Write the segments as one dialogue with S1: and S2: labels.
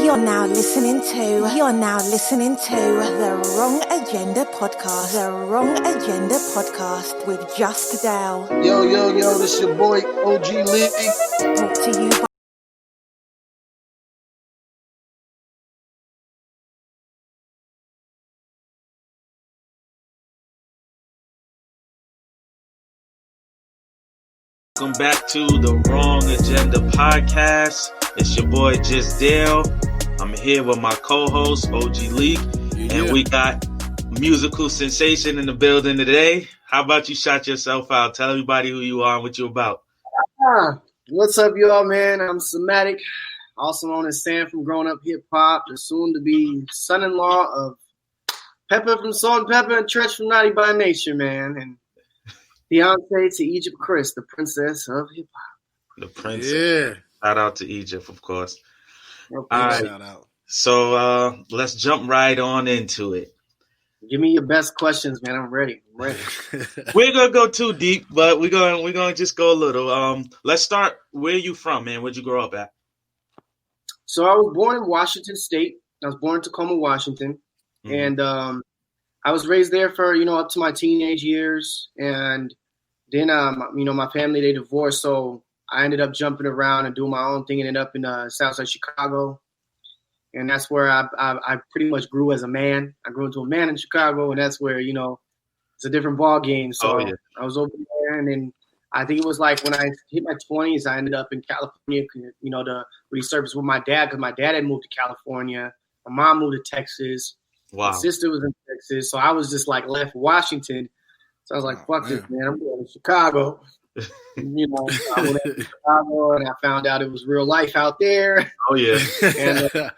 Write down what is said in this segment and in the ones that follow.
S1: You're now listening to the Wrong Agenda Podcast. The Wrong Agenda Podcast with Just Dell.
S2: Yo, this your boy OG League.
S1: Brought to you by
S3: Welcome back to the Wrong Agenda Podcast. It's your boy Just Dale. I'm here with my co-host OG League, and we got musical sensation in the building today. How about you shout yourself out? Tell everybody who you are and what you're about.
S2: What's up, y'all, man? I'm Sammattick, also known as Sam from Growing Up Hip Hop, the soon-to-be son-in-law of Pepper from Salt and Pepper and Tretch from Naughty by Nature, man, and fiance to Egypt Chris, the princess of hip hop.
S3: The princess. Yeah. Shout out to Egypt, of course.
S2: Okay,
S3: all right.
S2: shout out.
S3: So let's jump right on into it.
S2: Give me your best questions, man. I'm ready.
S3: We're gonna go too deep, but we're gonna just go a little. Let's start. Where are you from, man? Where'd you grow up at?
S2: So I was born in Washington State. I was born in Tacoma, Washington, and I was raised there for up to my teenage years, and then my family, they divorced, so I ended up jumping around and doing my own thing. Ended up in Southside Chicago, and that's where I pretty much grew as a man. I grew into a man in Chicago, and that's where it's a different ball game. So I was over there, and then I think it was like when I hit my 20s, I ended up in California, to resurface with my dad, because my dad had moved to California. My mom moved to Texas.
S3: Wow.
S2: My sister was in Texas, so I was just like left Washington. So I was like, "Fuck this, man! I'm going to Chicago." I went to Chicago, and I found out it was real life out there.
S3: Oh yeah,
S2: and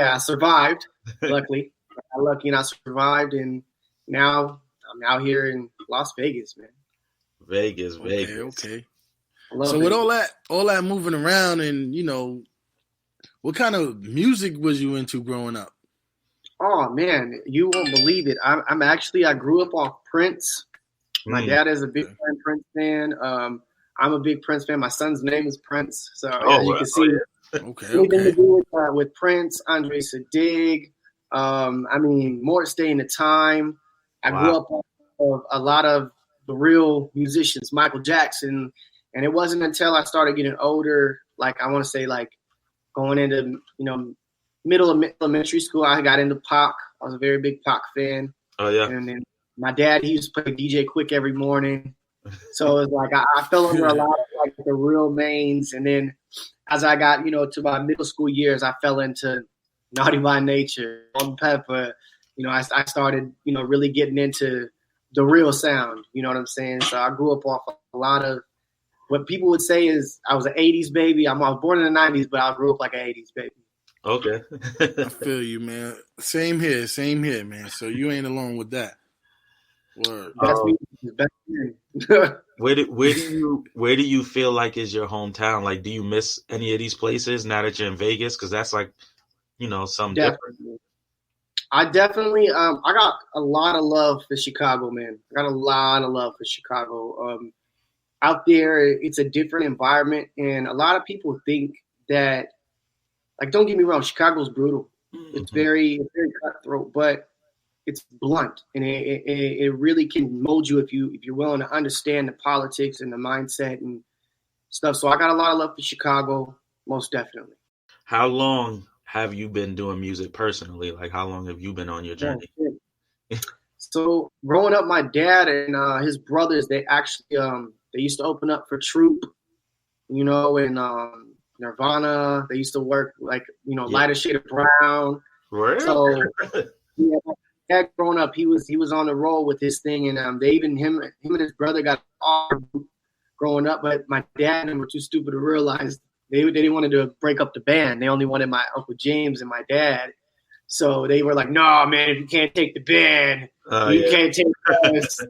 S2: I survived. Luckily, I got lucky and I survived, and now I'm out here in Las Vegas, man.
S3: Vegas.
S4: Okay.
S2: So
S4: with all that moving around, and what kind of music was you into growing up?
S2: Oh man, you won't believe it. I grew up off Prince. My dad is a big Prince fan. I'm a big Prince fan. My son's name is Prince, so as you can see, anything to do with Prince, Andre Sadig. More Stay in the Time. I grew up of a lot of the real musicians, Michael Jackson, and it wasn't until I started getting older, like I want to say, like going into middle of elementary school, I got into Pac. I was a very big Pac fan.
S3: Oh yeah.
S2: And then my dad, he used to play DJ Quick every morning. So it was like I fell under a lot of like the real mains. And then as I got, to my middle school years, I fell into Naughty by Nature, Salt and Pepper. I started, really getting into the real sound. You know what I'm saying? So I grew up off a lot of what people would say is I was an 80s baby. I was born in the 90s, but I grew up like an 80s baby.
S3: Okay.
S4: I feel you, man. Same here, man. So you ain't alone with that. Word.
S3: Where do you feel like is your hometown? Like, do you miss any of these places now that you're in Vegas? Because that's like, something different.
S2: I definitely, I got a lot of love for Chicago, man. I got a lot of love for Chicago. Out there, it's a different environment, and a lot of people think that. Like, don't get me wrong, Chicago's brutal. It's very cutthroat, but it's blunt, and it really can mold you if you're willing to understand the politics and the mindset and stuff. So I got a lot of love for Chicago, most definitely.
S3: How long have you been doing music personally? Like, how long have you been on your journey?
S2: So growing up, my dad and his brothers, they actually they used to open up for Troop, and Nirvana. They used to work Lighter Shade of Brown.
S3: Right.
S2: So my dad growing up, he was on the roll with his thing, and they even him and his brother got offered growing up, but my dad and them were too stupid to realize they didn't want to break up the band. They only wanted my Uncle James and my dad. So they were like, "No, man, if you can't take the band, you can't take us."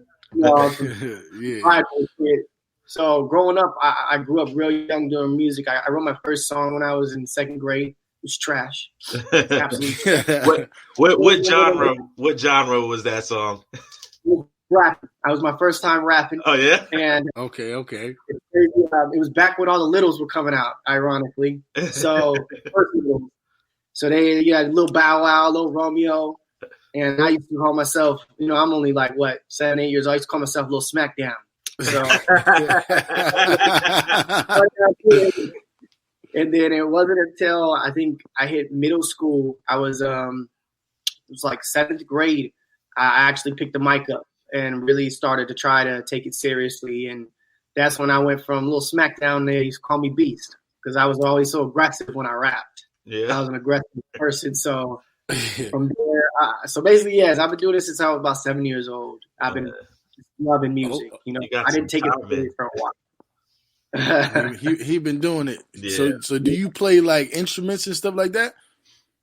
S2: Shit. So growing up, I grew up real young doing music. I wrote my first song when I was in second grade. It was trash. Absolutely.
S3: What genre was that song?
S2: rapping. I was my first time rapping.
S3: Oh yeah.
S2: And
S4: Okay.
S2: it was back when all the littles were coming out, ironically. So first Littles. So they had Little Bow Wow, Little Romeo, and I used to call myself, I'm only like 7, 8 years old. I used to call myself Little Smackdown. So, and then it wasn't until I think I hit middle school. I was it was like 7th grade. I actually picked the mic up and really started to try to take it seriously. And that's when I went from Little Smackdown. They used to call me Beast because I was always so aggressive when I rapped.
S3: Yeah.
S2: I was an aggressive person. So from there, so basically, yes, I've been doing this since I was about 7 years old. I've been loving music. I didn't take it serious for a while.
S4: he been doing it.
S3: Yeah.
S4: So do you play like instruments and stuff like that?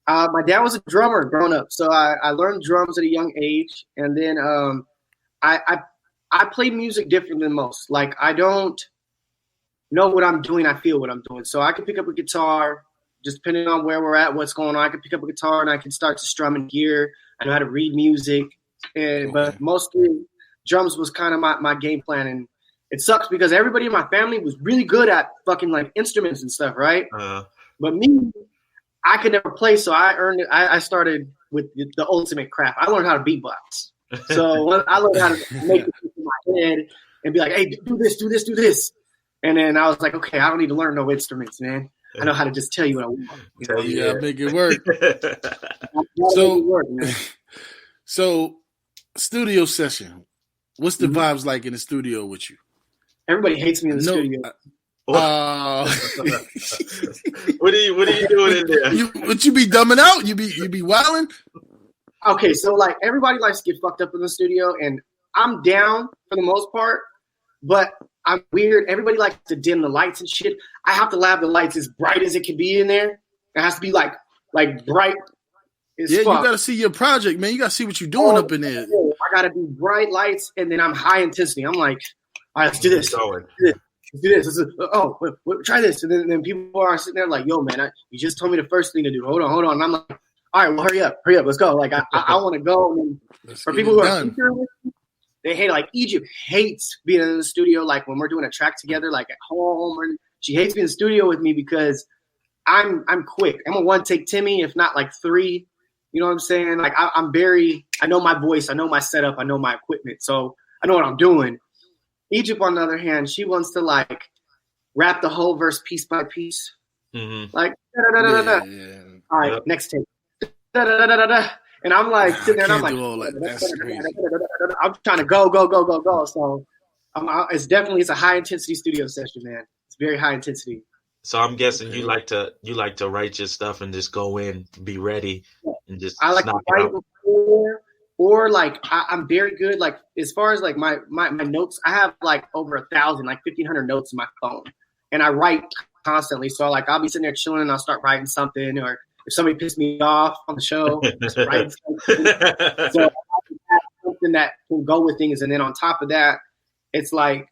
S2: My dad was a drummer growing up, so I learned drums at a young age, and then I play music different than most. Like I don't know what I'm doing, I feel what I'm doing. So I can pick up a guitar, just depending on where we're at, what's going on. I can pick up a guitar and I can start to strum in gear. I know how to read music, but mostly drums was kind of my game plan. And it sucks because everybody in my family was really good at fucking like instruments and stuff, right? But me, I could never play, so I started with the ultimate crap. I learned how to beatbox. So I learned how to make it in my head and be like, hey, do this, do this, do this. And then I was like, okay, I don't need to learn no instruments, man. I know how to just tell you what I want.
S4: You gotta make it work. So studio session. What's the vibes like in the studio with you?
S2: Everybody hates me in the studio.
S3: What are you doing in there?
S4: Would you be dumbing out? You be wilding?
S2: Okay, so like everybody likes to get fucked up in the studio, and I'm down for the most part, but I'm weird. Everybody likes to dim the lights and shit. I have to have the lights as bright as it can be in there. It has to be like bright as fuck.
S4: You gotta see your project, man. You gotta see what you're doing up in there.
S2: I gotta be bright lights, and then I'm high intensity. I'm like, all right, let's do this. Let's do this. Try this. And then people are sitting there like, yo, man, you just told me the first thing to do. Hold on. And I'm like, all right, well, hurry up. Let's go. Like, I want to go. And for people who are featuring with me, they hate, like, Egypt hates being in the studio, like, when we're doing a track together, like, at home. Or she hates being in the studio with me because I'm quick. I'm a one-take Timmy, if not, like, 3. You know what I'm saying? Like, I know my voice. I know my setup. I know my equipment. So I know what I'm doing. Egypt, on the other hand, she wants to, like, rap the whole verse piece by piece.
S3: Mm-hmm.
S2: Like, da-da-da-da-da. Yeah. All right, next take. Da-da-da-da-da. And I'm like, sitting there, and I'm like,
S4: that's crazy.
S2: I'm trying to go. So it's a high-intensity studio session, man. It's very high intensity.
S3: So I'm guessing you like to write your stuff and just go in, be ready, and just
S2: I like to write before. Or like I'm very good, like as far as like my notes, I have like over 1,000, like 1,500 notes in my phone, and I write constantly. So like I'll be sitting there chilling, and I'll start writing something, or if somebody pissed me off on the show, just write something. So I have something that can go with things, and then on top of that, it's like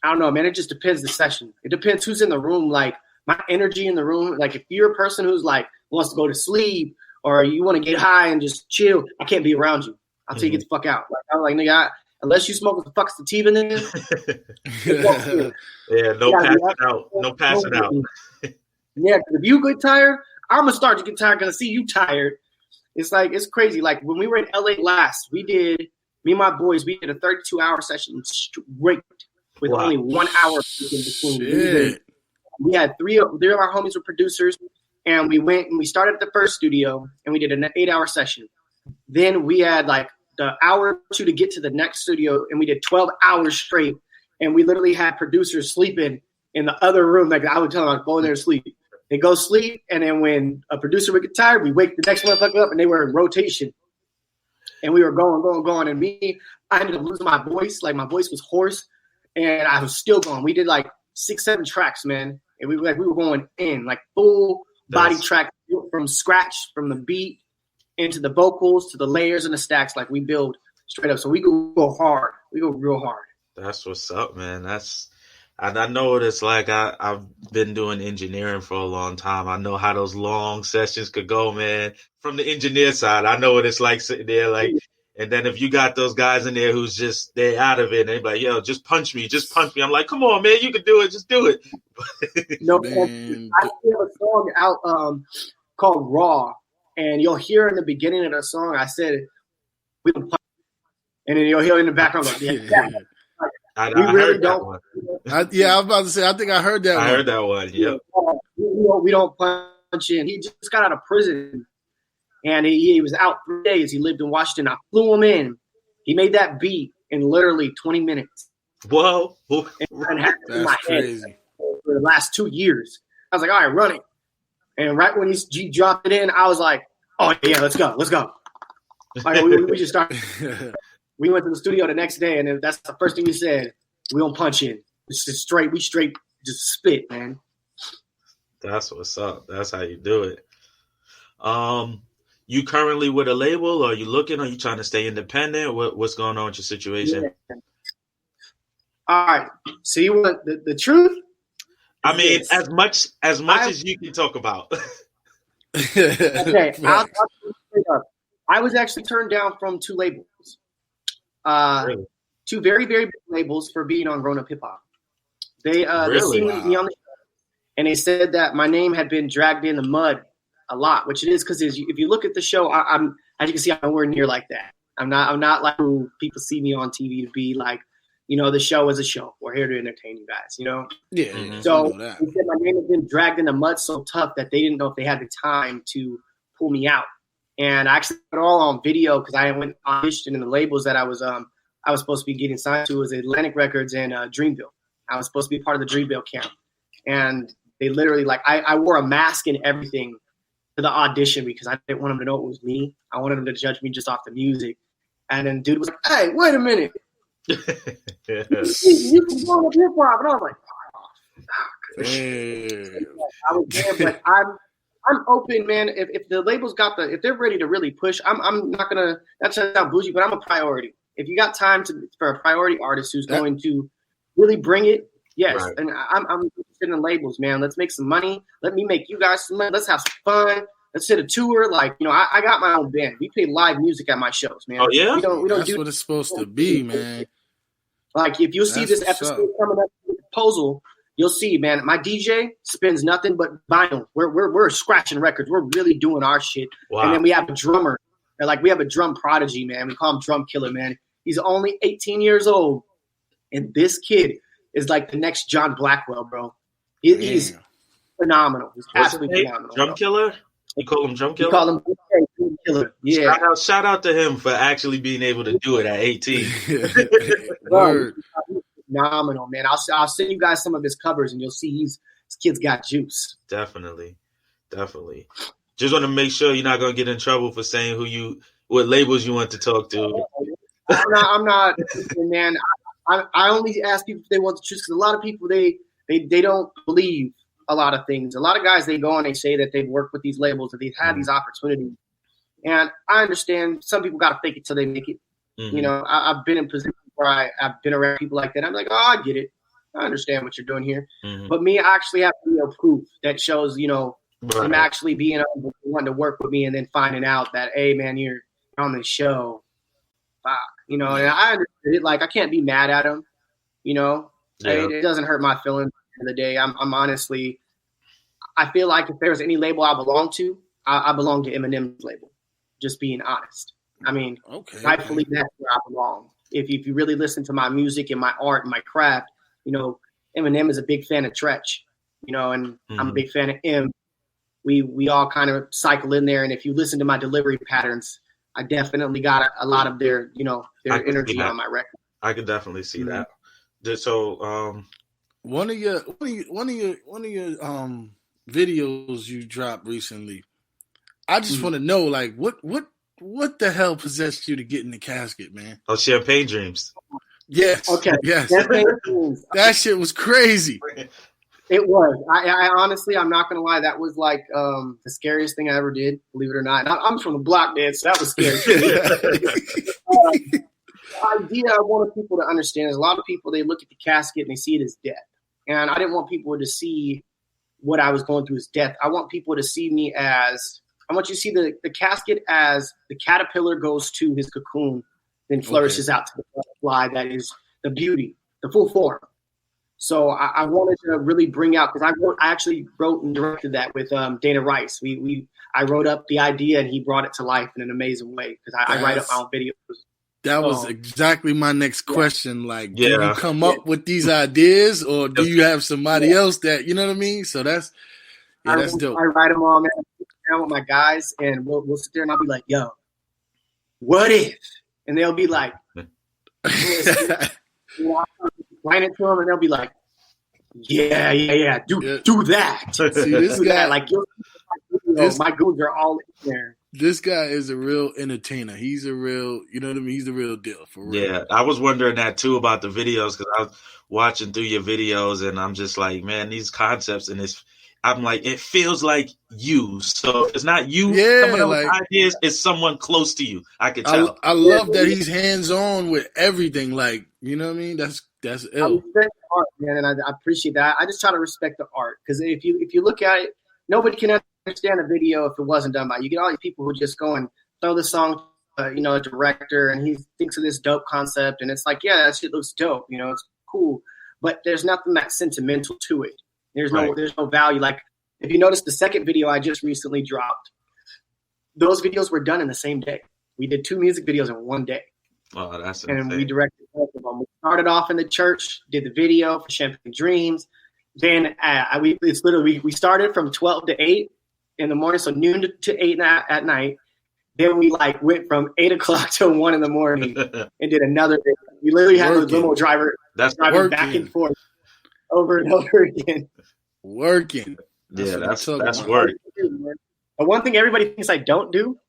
S2: I don't know, man. It just depends the session. It depends who's in the room. Like my energy in the room. Like if you're a person who's like wants to go to sleep, or you want to get high and just chill, I can't be around you. I'll tell you, get the fuck out. Like, I'm like, nigga, unless you smoke with the fuck sativa, nigga.
S3: No passing out.
S2: Yeah, because if you get tired, I'm going to start to get tired because I see you tired. It's like, it's crazy. Like, when we were in LA last, me and my boys, we did a 32-hour session straight with only 1 hour in between. We had three of our homies were producers, and we went and we started at the first studio, and we did an 8-hour session. Then we had like the hour or two to get to the next studio, and we did 12 hours straight. And we literally had producers sleeping in the other room. Like I would tell them, go in there and sleep. They go sleep, and then when a producer would get tired, we wake the next motherfucker up, and they were in rotation. And we were going. And I ended up losing my voice. Like my voice was hoarse, and I was still going. We did like 6-7 tracks, man. And we were going in like full body track from scratch, from the beat into the vocals, to the layers and the stacks, like we build straight up. So we go hard. We go real hard.
S3: That's what's up, man. I know what it's like. I've been doing engineering for a long time. I know how those long sessions could go, man. From the engineer side, I know what it's like sitting there, like And then if you got those guys in there who's just, they're out of it, and they're like, yo, just punch me. I'm like, come on, man, you can do it. Just do it.
S2: No,
S4: Man.
S2: I have a song out called Raw, and you'll hear in the beginning of the song, I said, we don't punch. And then you'll hear in the background, like, yeah. We really don't.
S4: I was about to say, I think I heard that one.
S3: I heard that one, yep.
S2: We don't punch in. He just got out of prison, and he was out 3 days. He lived in Washington. I flew him in. He made that beat in literally 20 minutes.
S3: Whoa.
S2: And had it in my
S4: Crazy.
S2: head for the last 2 years. I was like, all right, run it. And right when he dropped it in, I was like, oh, yeah, let's go. Like, we just started. We went to the studio the next day, and that's the first thing we said. We don't punch in. It's just straight. We straight just spit, man.
S3: That's what's up. That's how you do it. You currently with a label? Or are you looking? Are you trying to stay independent? What's going on with your situation?
S2: Yeah. All right. So you want the truth?
S3: I mean,
S2: Yes.
S3: as much as you can talk about.
S2: Okay. I'll straight up. I was actually turned down from 2 labels.
S3: Really?
S2: 2 very, very big labels for being on Grown Up Hip Hop. They
S3: Really?
S2: seen
S4: Wow.
S2: me on the show, and they said that my name had been dragged in the mud a lot, which it is because if you look at the show, I'm as you can see, I'm nowhere near like that. I'm not like who people see me on TV to be like. The show is a show. We're here to entertain you guys.
S4: Yeah.
S3: Mhm.
S2: So
S4: I know that.
S2: they said my name had been dragged in the mud so tough that they didn't know if they had the time to pull me out. And I actually put it all on video because I went auditioned in the labels that I was supposed to be getting signed to was Atlantic Records and Dreamville. I was supposed to be part of the Dreamville camp. And they literally I wore a mask and everything to the audition because I didn't want them to know it was me. I wanted them to judge me just off the music. And then dude was like, hey, wait a minute. You can go to hip hop. And I was like, I was there, but I'm open, man. If the labels if they're ready to really push, I'm not gonna. That sounds bougie, but I'm a priority. If you got time for a priority artist who's going to really bring it, yes.
S3: Right.
S2: And I'm interested in labels, man. Let's make some money. Let me make you guys some money. Let's have some fun. Let's hit a tour. Like I got my own band. We play live music at my shows, man.
S3: Oh yeah,
S2: we don't
S4: That's
S2: do
S4: what it's supposed to be, man.
S2: like if you'll see
S4: That's
S2: this
S4: what's
S2: episode
S4: up.
S2: coming up with the proposal, you'll see, man, my DJ spins nothing but vinyl. We're scratching records. We're really doing our shit.
S3: wow.
S2: And then we have a drummer. We have a drum prodigy, man. We call him Drum Killer, man. He's only 18 years old. And this kid is like the next John Blackwell, bro. He's phenomenal. He's
S3: What's his
S2: absolutely
S3: name?
S2: phenomenal.
S3: Drum
S2: bro.
S3: Killer? You call him Drum
S2: We
S3: Killer?
S2: call him Drum Killer. Yeah.
S3: Shout out to him for actually being able to do it at 18.
S4: Word.
S2: He's phenomenal, man. I'll send you guys some of his covers, and you'll see this kid's got juice.
S3: Definitely. Just want to make sure you're not gonna get in trouble for saying what labels you want to talk to.
S2: I'm not, man. I only ask people if they want the truth because a lot of people they don't believe a lot of things. A lot of guys they go and they say that they've worked with these labels that they've had these opportunities, and I understand some people got to fake it till they make it.
S3: Mhm.
S2: I've been in positions where I've been around people like that. I'm like, oh, I get it. I understand what you're doing here.
S3: Mhm.
S2: But me, I actually have proof that shows, them
S3: Right.
S2: actually being wanting to work with me and then finding out that, hey, man, you're on the show. Fuck. And I understood it. Like, I can't be mad at him.
S3: Yeah.
S2: It doesn't hurt my feelings at the end of the day. I'm honestly, I feel like if there's any label I belong to, I belong to Eminem's label. Just being honest. I mean,
S4: Okay.
S2: rightfully that's where I belong. If you really listen to my music and my art and my craft, Eminem is a big fan of Tretch, and I'm a big fan of M. We all kind of cycle in there, and if you listen to my delivery patterns, I definitely got a lot of their energy on my record.
S3: I could definitely see that. So,
S4: One of your videos you dropped recently, I just want to know, like, what the hell possessed you to get in the casket, man?
S3: oh, Champagne Dreams.
S4: Yes.
S2: Okay.
S4: Yes.
S2: That
S4: That shit was crazy.
S2: It was. I honestly, I'm not gonna lie. That was like the scariest thing I ever did. Believe it or not. And I'm from the block, man, so that was scary. The idea I wanted people to understand is a lot of people they look at the casket and they see it as death, and I didn't want people to see what I was going through as death. I want people to see me as I want you to see the casket as the caterpillar goes to his cocoon, then flourishes out to the butterfly that is the beauty, the full form. So I wanted to really bring out, because I actually wrote and directed that with Dana Rice. I wrote up the idea and he brought it to life in an amazing way, because I write up my own videos.
S4: That was exactly my next question. Like, do you come up with these ideas, or do you have somebody else that, you know what I mean? So that's dope.
S2: I write them all, man. I sit down with my guys, and we'll sit there, and I'll be like, yo, what if? And they'll be like, I'll explain it to them, and they'll be like, yeah, do that.
S4: See, this guy,
S2: like, my goons are all in there.
S4: This guy is a real entertainer. He's a real, you know what I mean? He's the real deal, for real.
S3: Yeah, I was wondering that too about the videos, because I was watching through your videos, and I'm just like, man, these concepts and this, I'm like, it feels like you. So it's not you coming up with ideas, it's someone close to you. I can tell.
S4: I love that he's hands-on with everything. Like, you know what I mean? That's ill.
S2: I respect the art, man, and I appreciate that. I just try to respect the art, because if you look at it, nobody can understand a video if it wasn't done by you. Get all these people who just go and throw the song, a director, and he thinks of this dope concept, and it's like, yeah, that shit looks dope, it's cool, but there's nothing that's sentimental to it. There's no value. Like, if you notice the second video I just recently dropped, those videos were done in the same day. We did 2 music videos in one day.
S3: Oh, that's
S2: and
S3: insane.
S2: We directed both of them. We started off in the church, did the video for Champagne Dreams. Then we started from 12 to 8 in the morning, so noon to 8 at night. Then we went from 8 o'clock to 1 in the morning and did another video. We literally had a limo driver driving back and forth over and over again.
S4: Working.
S3: Yeah, that's work.
S2: But one thing everybody thinks I don't do,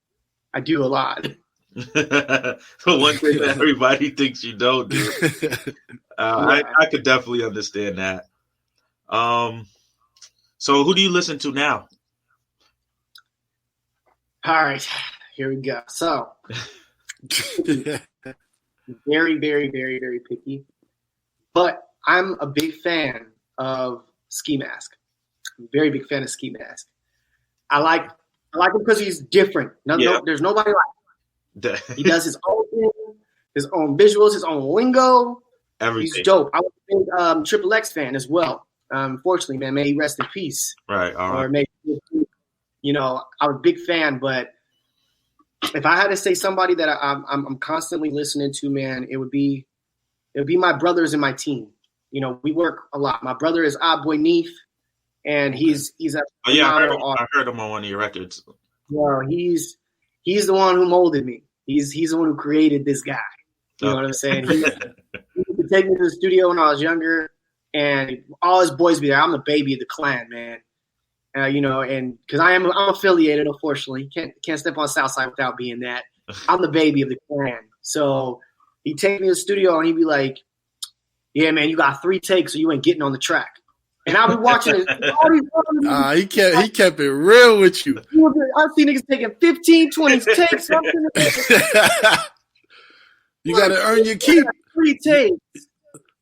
S2: I do a lot.
S3: The one thing that everybody thinks you don't do. I could definitely understand that. So who do you listen to now?
S2: All right, here we go. So very, very, very, very picky, but I'm a big fan of Ski Mask. I'm a very big fan of Ski Mask. I like him because he's different. There's nobody like him. He does his own thing, his own visuals, his own lingo.
S3: Everything.
S2: He's dope. I was a big Triple X fan as well. Unfortunately, man, may he rest in peace.
S3: Right. All right.
S2: Or maybe, I was a big fan, but if I had to say somebody that I'm constantly listening to, man, it would be my brothers and my team. We work a lot. My brother is Boy Neef, and he's a
S3: I heard him on one of your records.
S2: Well, he's the one who molded me. He's the one who created this guy. You know what I'm saying? He would take me to the studio when I was younger, and all his boys be there. I'm the baby of the clan, man. And because I'm affiliated, unfortunately, can't step on Southside without being that. I'm the baby of the clan. So he'd take me to the studio and he'd be like, "Yeah, man, you got 3 takes, so you ain't getting on the track." And I'll be watching it.
S4: He kept it real with you.
S2: I've seen niggas taking 15, 20 takes.
S4: You got to earn your keep.
S2: 3 takes.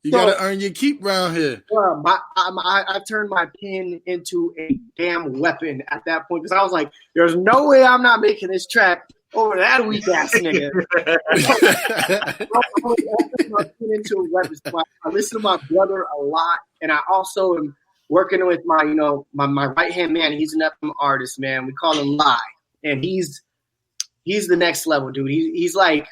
S4: You got to earn your keep around here.
S2: I turned my pen into a damn weapon at that point, because I was like, there's no way I'm not making this track over that weak ass nigga. I listen to my brother a lot, and I also am working with my right hand man. He's an FM artist, man. We call him Lie, and he's the next level, dude. He's like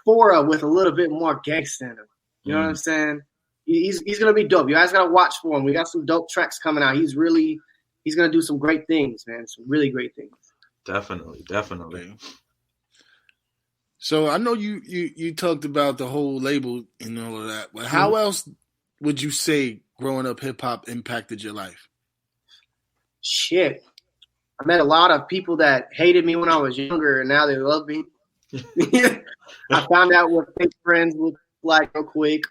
S2: Fora with a little bit more gangsta in him. You know what I'm saying? He's gonna be dope. You guys gotta watch for him. We got some dope tracks coming out. He's gonna do some great things, man. Some really great things.
S3: Definitely.
S4: So I know you talked about the whole label and all of that, but how else would you say growing up hip hop impacted your life?
S2: Shit, I met a lot of people that hated me when I was younger, and now they love me. I found out what fake friends look like real quick.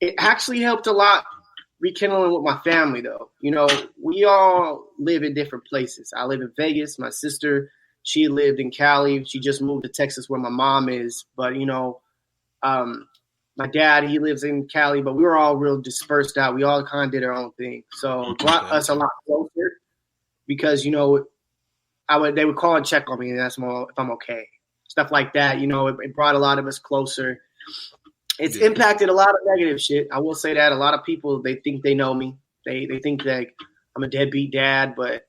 S2: It actually helped a lot rekindling with my family, though. We all live in different places. I live in Vegas. My sister, she lived in Cali. She just moved to Texas where my mom is. But, my dad, he lives in Cali, but we were all real dispersed out. We all kind of did our own thing. So it brought us a lot closer. because they would call and check on me and ask me if I'm okay, stuff like that. It brought a lot of us closer. It's impacted a lot of negative shit. I will say that a lot of people, they think they know me. They think that I'm a deadbeat dad, but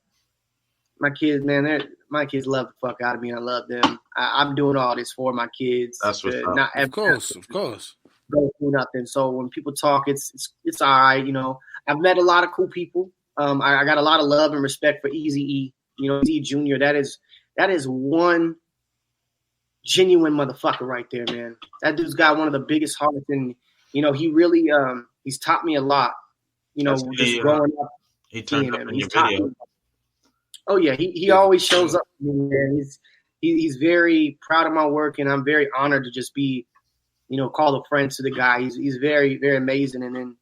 S2: my kids, man, my kids love the fuck out of me. I love them. I'm doing all this for my kids.
S3: That's what's up.
S2: Not
S4: of course.
S2: Go through nothing. So when people talk, it's all right. I've met a lot of cool people. I got a lot of love and respect for Eazy-E. Eazy Jr. That is one genuine motherfucker right there, man. That dude's got one of the biggest hearts, and he really he's taught me a lot. Just growing up.
S3: He turned up in your video.
S2: Oh yeah, he always shows up for me, man. He's very proud of my work, and I'm very honored to just be, called a friend to the guy. He's very, very amazing. And then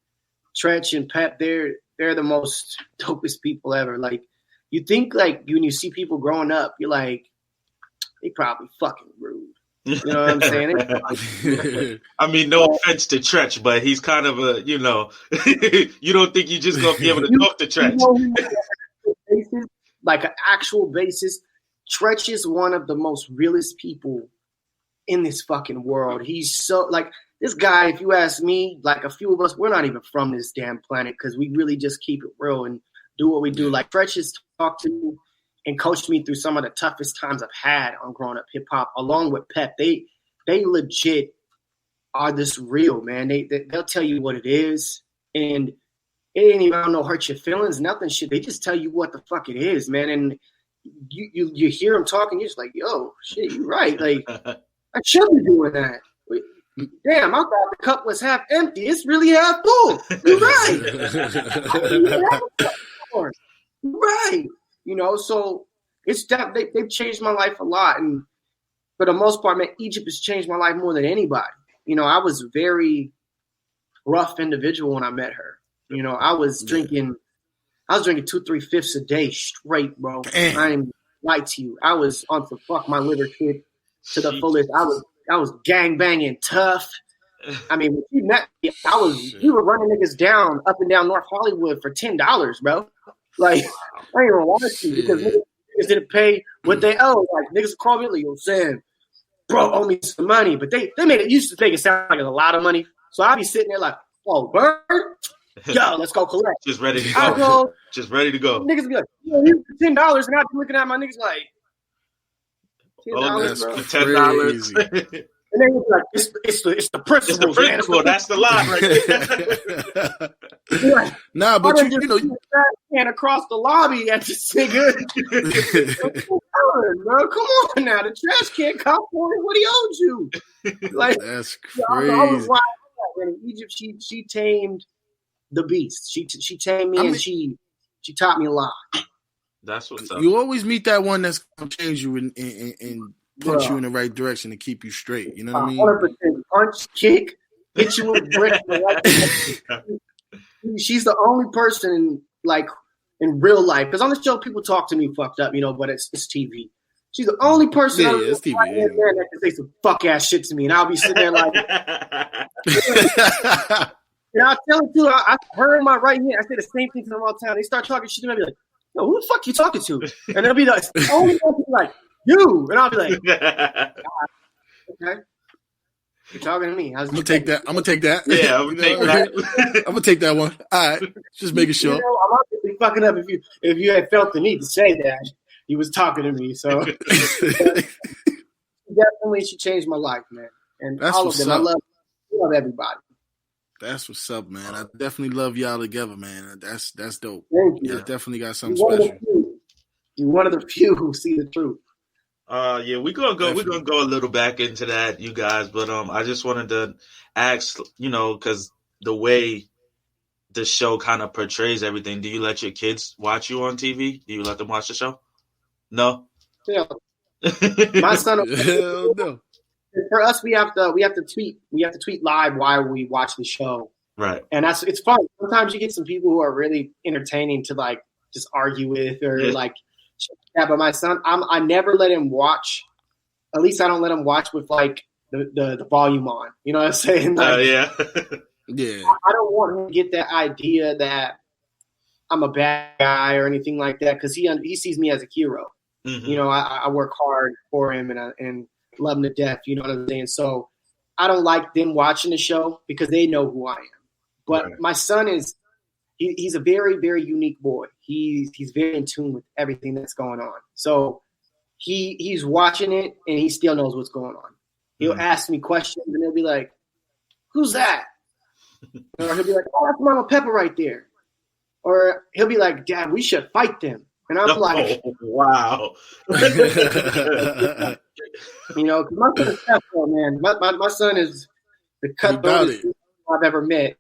S2: Tretch and Pep, they're the most dopest people ever. Like, you think, like, when you see people growing up, you're like, they probably fucking rude. You know what I'm saying?
S3: I mean, no offense to Tretch, but he's kind of a, you don't think you're just going to be able to talk to Tretch.
S2: Like an actual basis, Tretch is one of the most realest people in this fucking world. He's so, like, this guy, if you ask me, like, a few of us, we're not even from this damn planet because we really just keep it real and do what we do. Like, Tretch has talked to me and coached me through some of the toughest times I've had on growing up hip-hop, along with Pep. They legit are this real, man. They'll tell you what it is, and it ain't even no hurt your feelings, nothing shit. They just tell you what the fuck it is, man. And you hear them talking, you're just like, yo, shit, you're right. Like, I should be doing that. Damn, I thought the cup was half empty. It's really half full. You're right. Right. So it's that they've changed my life a lot. And for the most part, man, Egypt has changed my life more than anybody. I was a very rough individual when I met her. I was drinking 2-3 fifths a day straight, bro.
S4: Damn.
S2: I ain't lie to you. I was on to fuck my liver kid to the fullest. I was gang banging tough. I mean, when you met me, we were running niggas down up and down North Hollywood for $10, bro. Like, I ain't even want to because niggas didn't pay what they owe. Like, niggas would call me like, yo, Sam, bro, owe me some money. But they used to make it sound like a lot of money. So I'd be sitting there like, oh, Bird, yo, let's go collect.
S3: Just ready to go. Just ready to go.
S2: Niggas be like, yo, here's $10, and I'd be looking at my niggas like,
S3: $10, bro. $10.
S2: And they would be like, it's the principle.
S3: It's the principle. That's the line right there.
S2: Like,
S4: nah, but
S2: and across the lobby at this nigga. Bro, come on now. The trash can cop for what he owed you. Like,
S4: that's crazy.
S2: I was wild. In Egypt, she tamed the beast. She tamed me, and she taught me a lot.
S3: That's what's up.
S4: You always meet that one that's gonna change you and punch you in the right direction to keep you straight. You know what I mean?
S2: 100% punch, kick, hit you with bricks. She's the only person in real life, because on the show people talk to me fucked up, but it's TV. She's the only person
S4: it's TV,
S2: that can say some fuck ass shit to me, and I'll be sitting there like. And I'll tell her too. I her in my right hand. I say the same thing to them all the time. They start talking shit to me. I'll be like, "Yo, who the fuck you talking to?" And they'll be like, "Only one be like you," and I'll be like, "Okay." You're talking to me.
S4: I'm gonna take that.
S3: Yeah, I'm gonna take that.
S4: I'm gonna take that one. All right, just making sure.
S2: I'm obviously fucking up if you had felt the need to say that he was talking to me. So definitely, she changed my life, man. And
S4: that's
S2: all of them, I love everybody.
S4: That's what's up, man. I definitely love y'all together, man. That's dope.
S2: Thank you.
S4: Yeah, definitely got something special.
S2: You're one of the few who see the truth.
S3: Yeah, we're gonna go a little back into that, you guys, but I just wanted to ask, because the way the show kind of portrays everything, do you let your kids watch you on TV? Do you let them watch the show? No?
S2: Yeah. My son
S4: Hell no.
S2: For us, we have to tweet live while we watch the show.
S3: Right.
S2: And it's fun. Sometimes you get some people who are really entertaining to like just argue with or like yeah, but my son, I never let him watch. At least I don't let him watch with like the volume on. You know what I'm saying? Like,
S3: yeah.
S4: Yeah.
S2: I don't want him to get that idea that I'm a bad guy or anything like that, because he sees me as a hero.
S3: Mm-hmm.
S2: You know, I work hard for him and love him to death. You know what I'm saying? So I don't like them watching the show because they know who I am. But my son he's a very, very unique boy. He's very in tune with everything that's going on. So he's watching it and he still knows what's going on. He'll ask me questions and he'll be like, "Who's that?" Or he'll be like, "Oh, that's Mama Pepper right there." Or he'll be like, "Dad, we should fight them." And I'm like,
S3: wow.
S2: You know, 'cause my son is tough, man. My son is the cutthroatest I've ever met.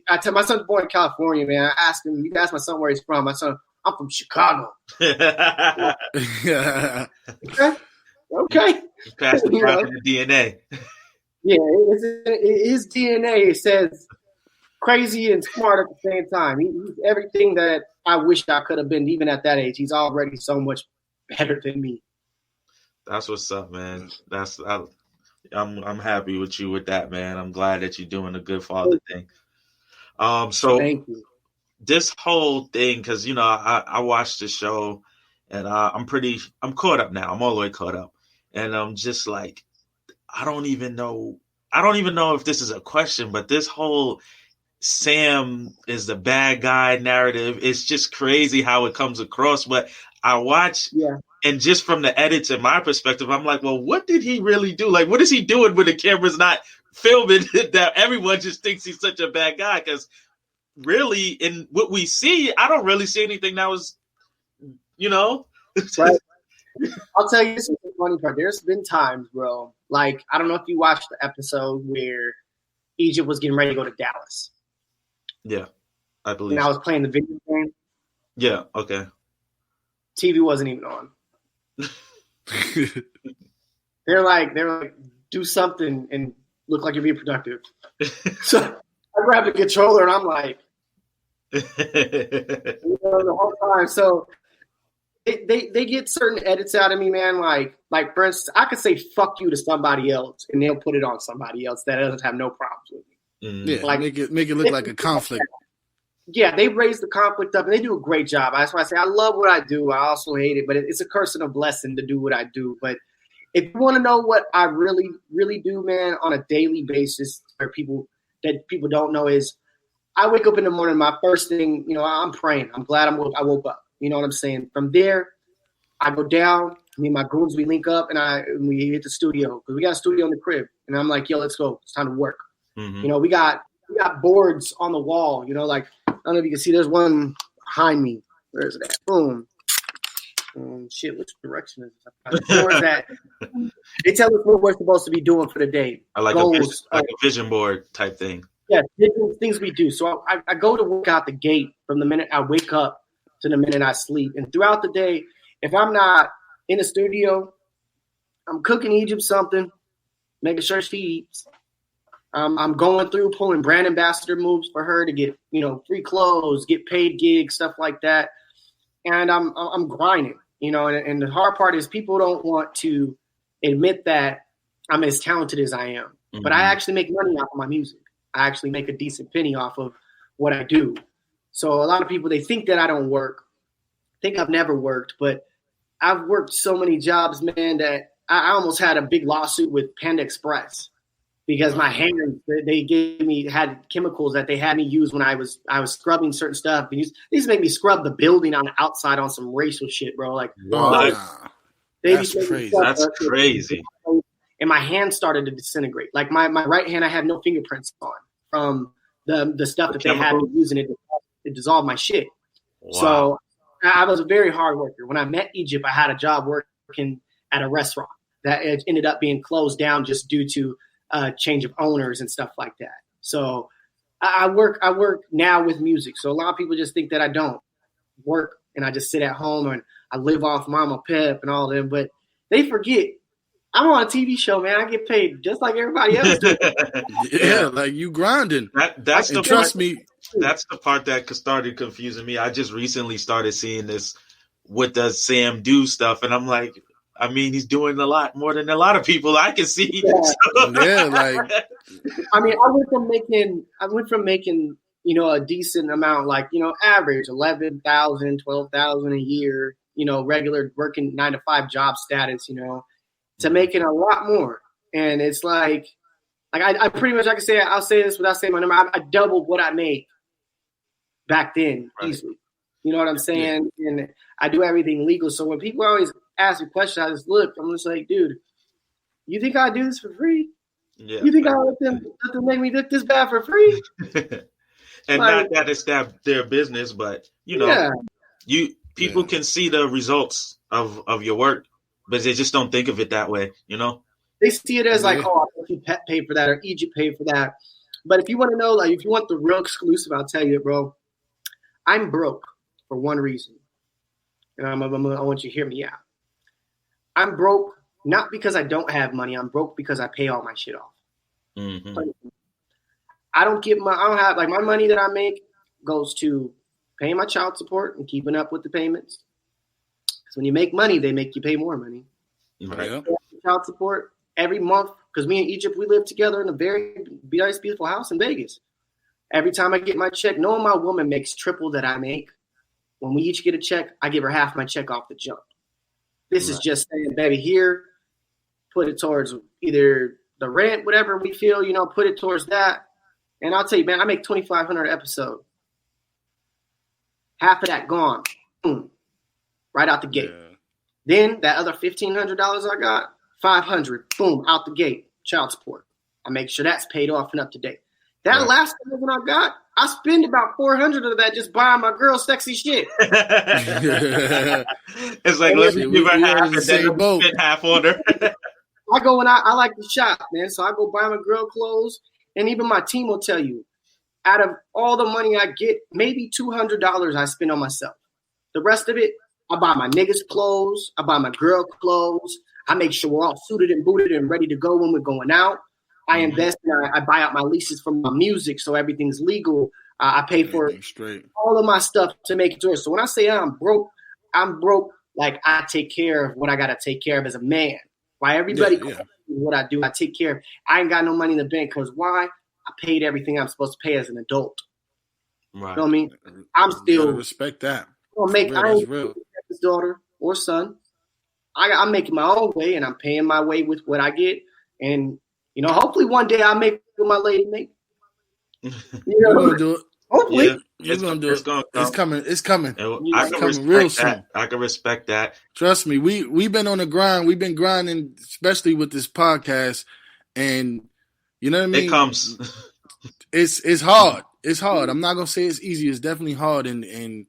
S2: I tell my son's born in California, man. I asked him, you can ask my son where he's from. My son, I'm from Chicago. Okay.
S3: Pass the private DNA.
S2: Yeah, his DNA says crazy and smart at the same time. He's everything that I wish I could have been, even at that age. He's already so much better than me.
S3: That's what's up, man. I'm happy with you with that, man. I'm glad that you're doing a good father thing. So
S2: thank you.
S3: This whole thing, because you know, I watched the show, and I'm caught up now. I'm all the way caught up, and I'm just like, I don't even know if this is a question, but this whole Sam is the bad guy narrative, it's just crazy how it comes across. But I watch, and just from the edits in my perspective, I'm like, well, what did he really do? Like, what is he doing when the camera's not filming that everyone just thinks he's such a bad guy? Because really, in what we see, I don't really see anything that was, you know.
S2: Right. I'll tell you, this is the funny part. There's been times, bro, like, I don't know if you watched the episode where Egypt was getting ready to go to Dallas.
S3: Yeah, I believe.
S2: And I was playing the video game.
S3: Yeah, okay.
S2: TV wasn't even on. They're like, do something and look like you're being productive. So I grabbed the controller and I'm like, the whole time. So they get certain edits out of me, man. Like for instance, I could say "fuck you" to somebody else, and they'll put it on somebody else that doesn't have no problems with me.
S4: Yeah, like, make it look like a conflict.
S2: Yeah, they raise the conflict up, and they do a great job. That's why I say I love what I do. I also hate it, but it's a curse and a blessing to do what I do. But if you want to know what I really, really do, man, on a daily basis, for people don't know, is I wake up in the morning. My first thing, you know, I'm praying. I'm glad I woke up. You know what I'm saying? From there, I go down. Me and my goons, we link up, and we hit the studio because we got a studio in the crib. And I'm like, yo, let's go. It's time to work.
S3: Mm-hmm.
S2: You know, we got boards on the wall. You know, like, I don't know if you can see. There's one behind me. Where is it at? Boom. Shit, which direction is it? Boards that they tell us what we're supposed to be doing for the day.
S3: I like goals, a vision board type thing.
S2: Yeah, things we do. So I go to work out the gate from the minute I wake up to the minute I sleep. And throughout the day, if I'm not in the studio, I'm cooking Egypt something, making sure she eats. I'm going through pulling brand ambassador moves for her to get, you know, free clothes, get paid gigs, stuff like that. And I'm grinding, you know, and the hard part is people don't want to admit that I'm as talented as I am. Mm-hmm. But I actually make money off of my music. I actually make a decent penny off of what I do. So a lot of people, they think that I don't work, think I've never worked, but I've worked so many jobs, man, that I almost had a big lawsuit with Panda Express because my hands, they had chemicals that they had me use when I was scrubbing certain stuff. They used to make me scrub the building on the outside on some racial shit, bro. Like,
S4: that's crazy.
S3: That's crazy.
S2: And my hands started to disintegrate. Like my right hand, I had no fingerprints on from the stuff that they had me using it to dissolve my shit. Wow. So I was a very hard worker. When I met Egypt, I had a job working at a restaurant that ended up being closed down just due to change of owners and stuff like that. So I work now with music. So a lot of people just think that I don't work and I just sit at home and I live off Mama Pep and all them, but they forget I'm on a TV show, man. I get paid just like everybody else does.
S4: Yeah, like you grinding.
S3: That's the
S4: trust me.
S3: That's the part that started confusing me. I just recently started seeing this. What does Sam do stuff? And I'm like, I mean, he's doing a lot more than a lot of people I can see.
S2: Yeah,
S3: so.
S4: Yeah, like
S2: I mean, I went from making a decent amount, like, average 11,000, 12,000 a year, regular working 9-to-5 job status, to making a lot more. And it's like I pretty much, I'll say this without saying my number. I doubled what I made back then easily. You know what I'm saying? Yeah. And I do everything legal. So when people always ask me questions, I just look. I'm just like, dude, you think I do this for free? Yeah. You think I let them make me look this bad for free?
S3: And not that it's their business, but people can see the results of your work, but they just don't think of it that way.
S2: They see it as like, oh, I think you paid for that or Egypt paid for that. But if you want to know, like, if you want the real exclusive, I'll tell you, bro. I'm broke for one reason, and I want you to hear me out. I'm broke not because I don't have money. I'm broke because I pay all my shit off. Mm-hmm. I don't have my money that I make goes to paying my child support and keeping up with the payments. Because when you make money, they make you pay more money.
S3: Right.
S2: Child support every month, because me and Egypt, we live together in a very nice, beautiful house in Vegas. Every time I get my check, knowing my woman makes triple that I make, when we each get a check, I give her half my check off the jump. This is just saying, baby, here, put it towards either the rent, whatever we feel, put it towards that. And I'll tell you, man, I make $2,500 an episode. Half of that gone, boom, right out the gate. Yeah. Then that other $1,500 I got, $500, boom, out the gate, child support. I make sure that's paid off and up to date. That last one I got, I spend about $400 of that just buying my girl sexy shit.
S3: It's like, let me give her half and then spend half on her.
S2: I go and I like to shop, man. So I go buy my girl clothes, and even my team will tell you, out of all the money I get, maybe $200 I spend on myself. The rest of it, I buy my niggas clothes, I buy my girl clothes. I make sure we're all suited and booted and ready to go when we're going out. I invest and I buy out my leases from my music, so everything's legal. I pay for all of my stuff to make it to it. So when I say I'm broke like I take care of what I got to take care of as a man. Why everybody what I do, I take care of. I ain't got no money in the bank because why? I paid everything I'm supposed to pay as an adult.
S3: Right.
S2: You know what I mean? I'm still
S4: respect that.
S2: I ain't his daughter or son. I'm making my own way, and I'm paying my way with what I get. And hopefully one day I'll make what my lady make.
S4: You're gonna do it.
S2: Hopefully.
S4: Yeah, you're gonna do it. It's coming. It's coming.
S3: I can respect real soon. I can respect that.
S4: Trust me. We've been on the grind. We've been grinding, especially with this podcast. And you know what I mean?
S3: It comes.
S4: It's hard. It's hard. I'm not gonna say it's easy. It's definitely hard. And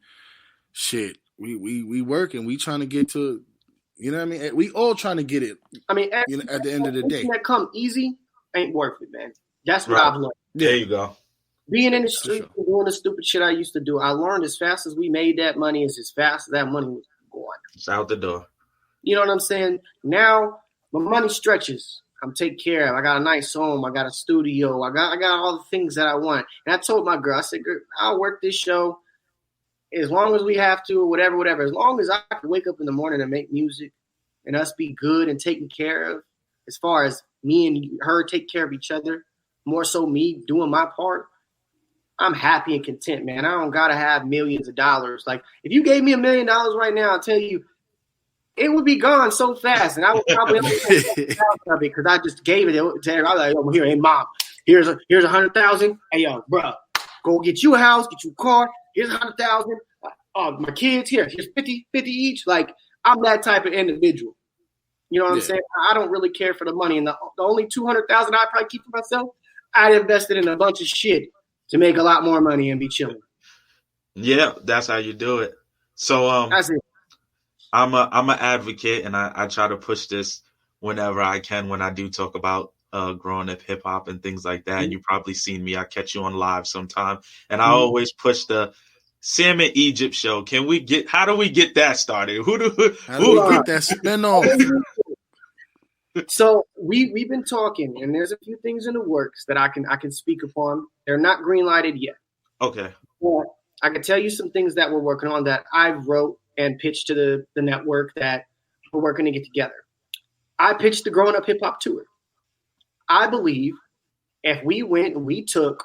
S4: shit, we work and we trying to get to. You know what I mean? We all trying to get it.
S2: I mean,
S4: at the end of the day,
S2: that come easy ain't worth it, man. That's what I've learned.
S3: There you go.
S2: Being in the street and doing the stupid shit I used to do, I learned as fast as we made that money, is as fast as that money was going.
S3: It's out the door.
S2: You know what I'm saying? Now my money stretches. I'm taken care of. I got a nice home. I got a studio. I got all the things that I want. And I told my girl, I said, girl, I'll work this show as long as we have to, or whatever. As long as I can wake up in the morning and make music and us be good and taken care of, as far as me and her take care of each other, more so me doing my part, I'm happy and content, man. I don't got to have millions of dollars. Like, if you gave me $1 million right now, I'll tell you, it would be gone so fast. And I would probably only take of it because I just gave it to her. I was like, oh, here, hey, mom, here's $100,000. Hey, yo, bro, go get you a house, get you a car. Here's $100,000. My kids, here's 50 each. Like, I'm that type of individual. You know what I'm saying? I don't really care for the money. And the only $200,000 I probably keep for myself, I'd invested in a bunch of shit to make a lot more money and be chilling.
S3: Yeah, that's how you do it. So
S2: that's it.
S3: I'm an advocate, and I try to push this whenever I can when I do talk about growing up hip hop and things like that. Mm-hmm. You probably seen me. I catch you on live sometime, and I always push the Sam and Egypt show. How do we get that started? Who
S4: get that spin-off?
S2: So we've been talking, and there's a few things in the works that I can speak upon. They're not green lighted yet.
S3: Okay.
S2: But I can tell you some things that we're working on that I wrote and pitched to the network that we're working to get together. I pitched the Growing Up Hip Hop Tour. I believe if we went and we took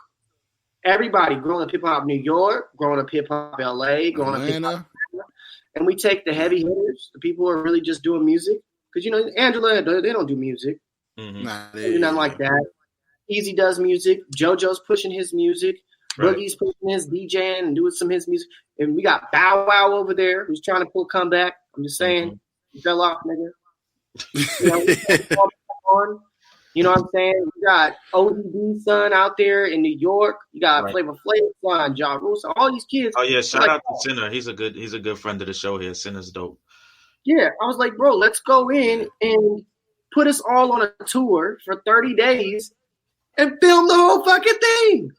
S2: everybody growing up hip hop New York, growing up hip hop LA, growing up hip hop, and we take the heavy hitters, the people who are really just doing music, because Angela, they don't do music,
S3: Mm-hmm.
S2: do nothing like that. Easy does music. JoJo's pushing his music.
S3: Right.
S2: Boogie's pushing his DJing and doing some of his music. And we got Bow Wow over there who's trying to pull a comeback. I'm just saying, he fell off, nigga. You know what I'm saying? You got ODB son out there in New York. You got Flavor Flav son, Ja Rule. All these kids.
S3: Oh yeah, shout out to Sinner. He's a good friend of the show here. Sinner's dope.
S2: Yeah, I was like, bro, let's go in and put us all on a tour for 30 days and film the whole fucking thing.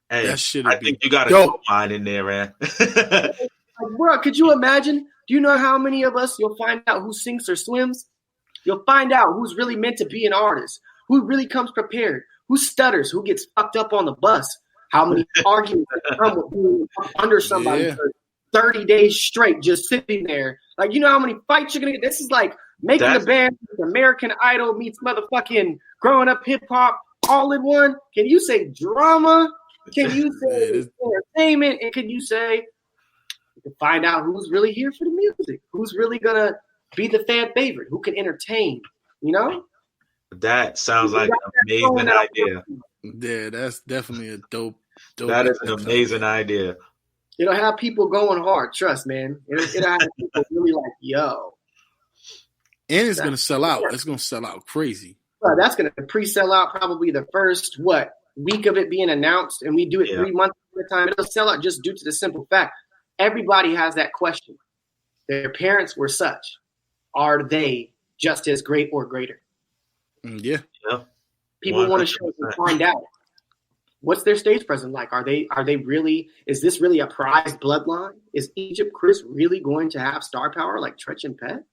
S3: Hey, I think you got a dope mind in there, man.
S2: Like, bro, could you imagine? Do you know how many of us you'll find out who sinks or swims? You'll find out who's really meant to be an artist, who really comes prepared, who stutters, who gets fucked up on the bus, how many arguments come with being under somebody for 30 days straight, just sitting there. Like, you know how many fights you're going to get? This is like making the band American Idol meets motherfucking growing up hip hop all in one. Can you say drama? Can you say entertainment? And can you say you can find out who's really here for the music? Who's really going to be the fan favorite? Who can entertain? You know?
S3: That sounds like an amazing idea.
S4: Yeah, that's definitely a dope.
S3: That is an amazing idea.
S2: It'll have people going hard. Trust, man. It'll have people really like, yo.
S4: And it's going to sell out. It's going to sell out crazy.
S2: Bro, that's going to pre-sell out probably the first, week of it being announced, and we do it 3 months at a time. It'll sell out just due to the simple fact. Everybody has that question. Their parents were such. Are they just as great or greater?
S4: Yeah.
S2: People 100%. Want to show and find out. What's their stage presence like? Are they really, is this really a prized bloodline? Is Egypt Chris really going to have star power like Tretch and Pet?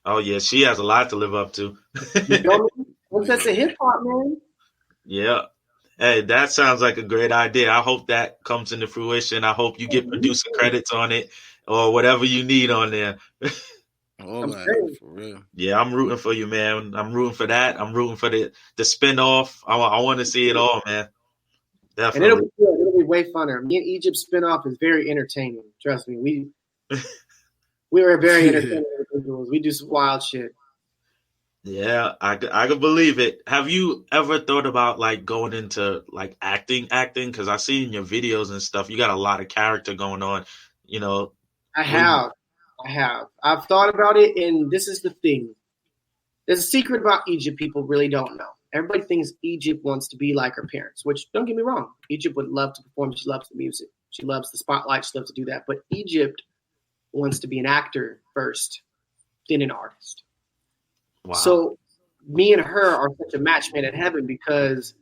S3: Oh yeah, she has a lot to live up to.
S2: You know what I mean? That's a hip hop, man.
S3: Yeah. Hey, that sounds like a great idea. I hope that comes into fruition. I hope you get producer credits on it or whatever you need on there.
S4: All that, for real.
S3: Yeah, I'm rooting for you, man. I'm rooting for that. I'm rooting for the spinoff. I want to see it all, man. Definitely.
S2: And it'll be good. It'll be way funner. Me and Egypt spinoff is very entertaining. Trust me. We were very entertaining individuals. We do some wild shit.
S3: Yeah, I could believe it. Have you ever thought about like going into like acting? Because I see in your videos and stuff, you got a lot of character going on. You know,
S2: I have. I've thought about it, and this is the thing. There's a secret about Egypt people really don't know. Everybody thinks Egypt wants to be like her parents, which don't get me wrong. Egypt would love to perform. She loves the music. She loves the spotlight. She loves to do that. But Egypt wants to be an actor first, then an artist. Wow. So me and her are such a match made in heaven because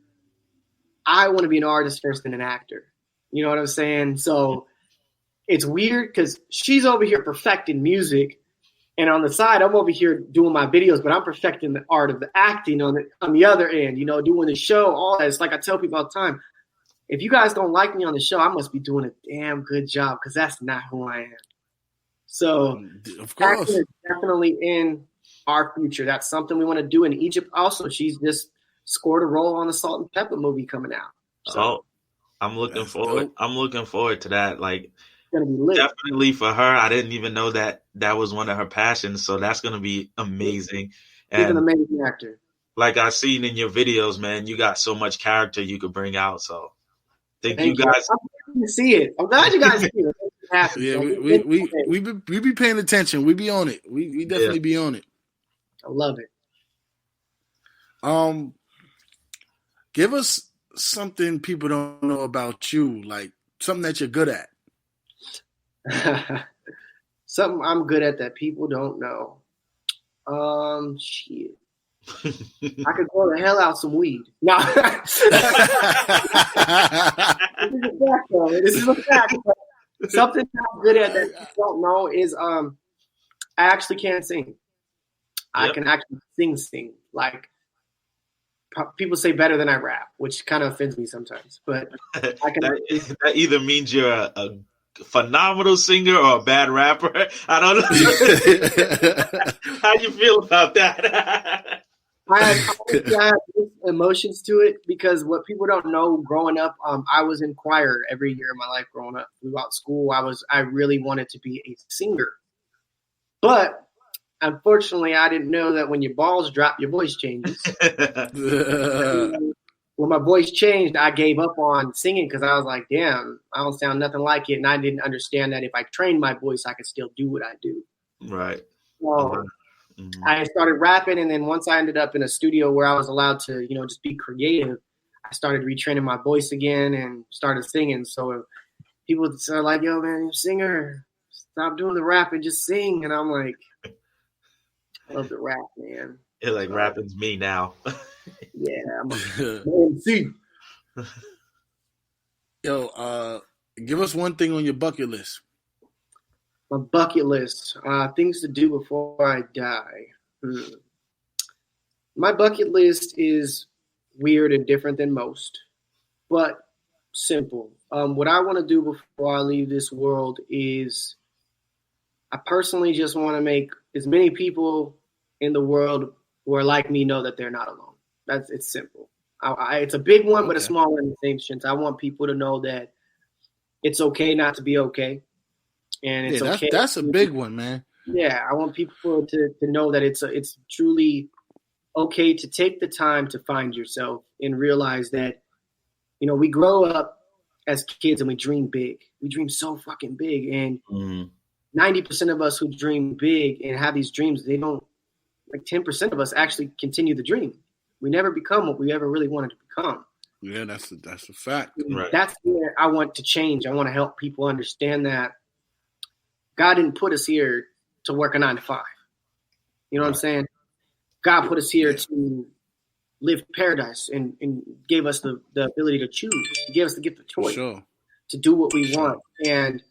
S2: I want to be an artist first and an actor. You know what I'm saying? So it's weird because she's over here perfecting music, and on the side, I'm over here doing my videos, but I'm perfecting the art of the acting on the other end, you know, doing the show, all that. It's like I tell people all the time, if you guys don't like me on the show, I must be doing a damn good job because that's not who I am. So
S4: of course,
S2: acting is definitely in our future. That's something we want to do in Egypt. Also, she's just scored a role on the Salt and Pepper movie coming out. So
S3: I'm looking forward. Dope. I'm looking forward to that. Like,
S2: gonna be lit.
S3: Definitely for her. I didn't even know that was one of her passions. So that's gonna be amazing.
S2: She's an amazing actor.
S3: Like I've seen in your videos, man, you got so much character you could bring out. So thank you guys.
S2: I'm glad you see it. I'm glad you guys see it.
S4: Yeah, we be paying attention. We be on it. We definitely be on it.
S2: I love it.
S4: Give us something people don't know about you, like something that you're good at.
S2: Something I'm good at that people don't know. Shit. I could go the hell out some weed. No. This is a fact. Something I'm good at that people don't know is I actually can't sing. I can actually sing. Like people say better than I rap, which kind of offends me sometimes. But I can.
S3: That either means you're a phenomenal singer or a bad rapper. I don't know. How you feel about that?
S2: I have emotions to it because what people don't know growing up, I was in choir every year of my life growing up. Throughout school, I really wanted to be a singer. But unfortunately, I didn't know that when your balls drop, your voice changes. When my voice changed, I gave up on singing because I was like, damn, I don't sound nothing like it. And I didn't understand that if I trained my voice, I could still do what I do.
S3: Right.
S2: So I started rapping. And then once I ended up in a studio where I was allowed to, just be creative, I started retraining my voice again and started singing. So people are like, yo, man, you're a singer. Stop doing the rap and just sing. And I'm like, I love the rap, man.
S3: It's like rapping's me now.
S2: Yeah, I'm a MC.
S4: Yo, give us one thing on your bucket list.
S2: My bucket list, things to do before I die. My bucket list is weird and different than most, but simple. What I want to do before I leave this world is I personally just want to make as many people in the world who are like me know that they're not alone. It's simple. It's a big one, but a small one in the same sense. I want people to know that it's okay not to be okay. And it's okay.
S4: That's a big one, man.
S2: Yeah, I want people to know that it's truly okay to take the time to find yourself and realize that, we grow up as kids and we dream big. We dream so fucking big. And 90% of us who dream big and have these dreams, they don't, like 10% of us actually continue the dream. We never become what we ever really wanted to become.
S4: Yeah, that's a fact.
S3: Right.
S2: That's where I want to change. I want to help people understand that God didn't put us here to work a 9 to 5. You know what I'm saying? God put us here to live paradise and gave us the ability to choose. He gave us the gift of choice to do what we want. And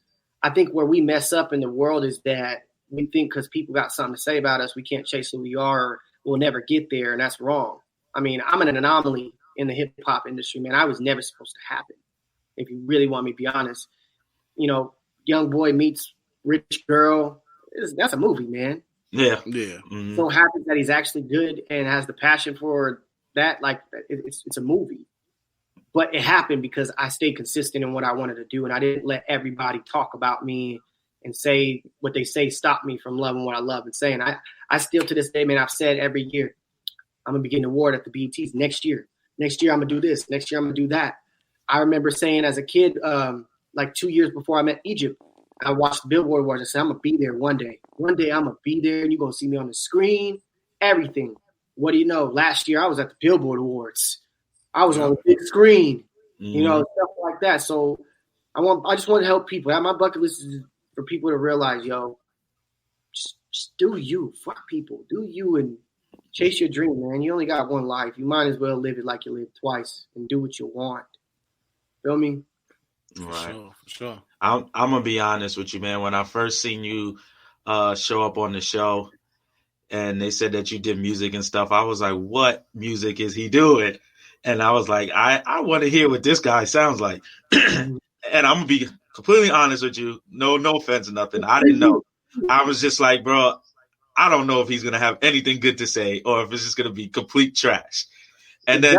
S2: I think where we mess up in the world is that we think because people got something to say about us, we can't chase who we are, or we'll never get there, and that's wrong. I mean, I'm an anomaly in the hip-hop industry, man. I was never supposed to happen, if you really want me to be honest. Young boy meets rich girl. That's a movie, man.
S3: Yeah.
S2: Mm-hmm. So happens that he's actually good and has the passion for that. Like, it's a movie. But it happened because I stayed consistent in what I wanted to do, and I didn't let everybody talk about me and say what they say stop me from loving what I love and saying. I still to this day, man, I've said every year, I'm going to be getting an award at the BETs next year. Next year, I'm going to do this. Next year, I'm going to do that. I remember saying as a kid, like 2 years before I met Egypt, I watched the Billboard Awards. I said, I'm going to be there one day. One day, I'm going to be there, and you're going to see me on the screen, everything. What do you know? Last year, I was at the Billboard Awards. I was on the big screen, stuff like that. So I just want to help people. My bucket list is for people to realize, just do you. Fuck people. Do you and chase your dream, man. You only got one life. You might as well live it like you lived twice and do what you want. Feel me?
S3: Right.
S4: For sure.
S3: I'm going to be honest with you, man. When I first seen you show up on the show and they said that you did music and stuff, I was like, what music is he doing? And I was like, I want to hear what this guy sounds like. And I'm going to be completely honest with you. No offense or nothing. I didn't know. I was just like, bro, I don't know if he's going to have anything good to say or if it's just going to be complete trash. And then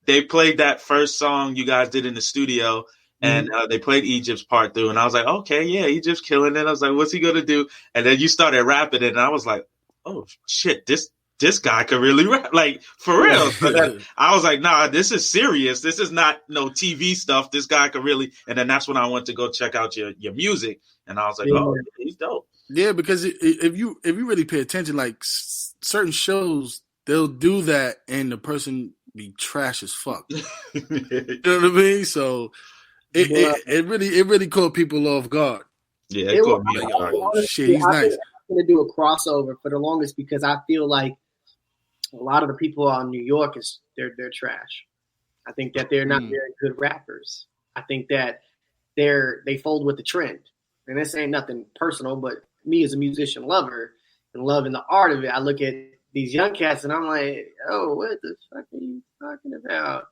S3: they played that first song you guys did in the studio, and they played Egypt's part through. And I was like, okay, yeah, Egypt's killing it. I was like, what's he going to do? And then you started rapping it, and I was like, oh, shit, this guy could really rap, like, for real. So then I was like, nah, this is serious. This is not no TV stuff. This guy could really. And then that's when I went to go check out your music, and I was like, oh, he's dope.
S4: Yeah, because if you really pay attention, like certain shows, they'll do that, and the person be trash as fuck. You know what I mean? So it really caught people off guard.
S3: Yeah, it caught me off guard.
S2: Shit, he's nice. I'm gonna do a crossover for the longest because I feel like a lot of the people out in New York they're trash. I think that they're not very good rappers. I think that they fold with the trend. And this ain't nothing personal, but me as a musician lover and loving the art of it, I look at these young cats and I'm like, oh, what the fuck are you talking about?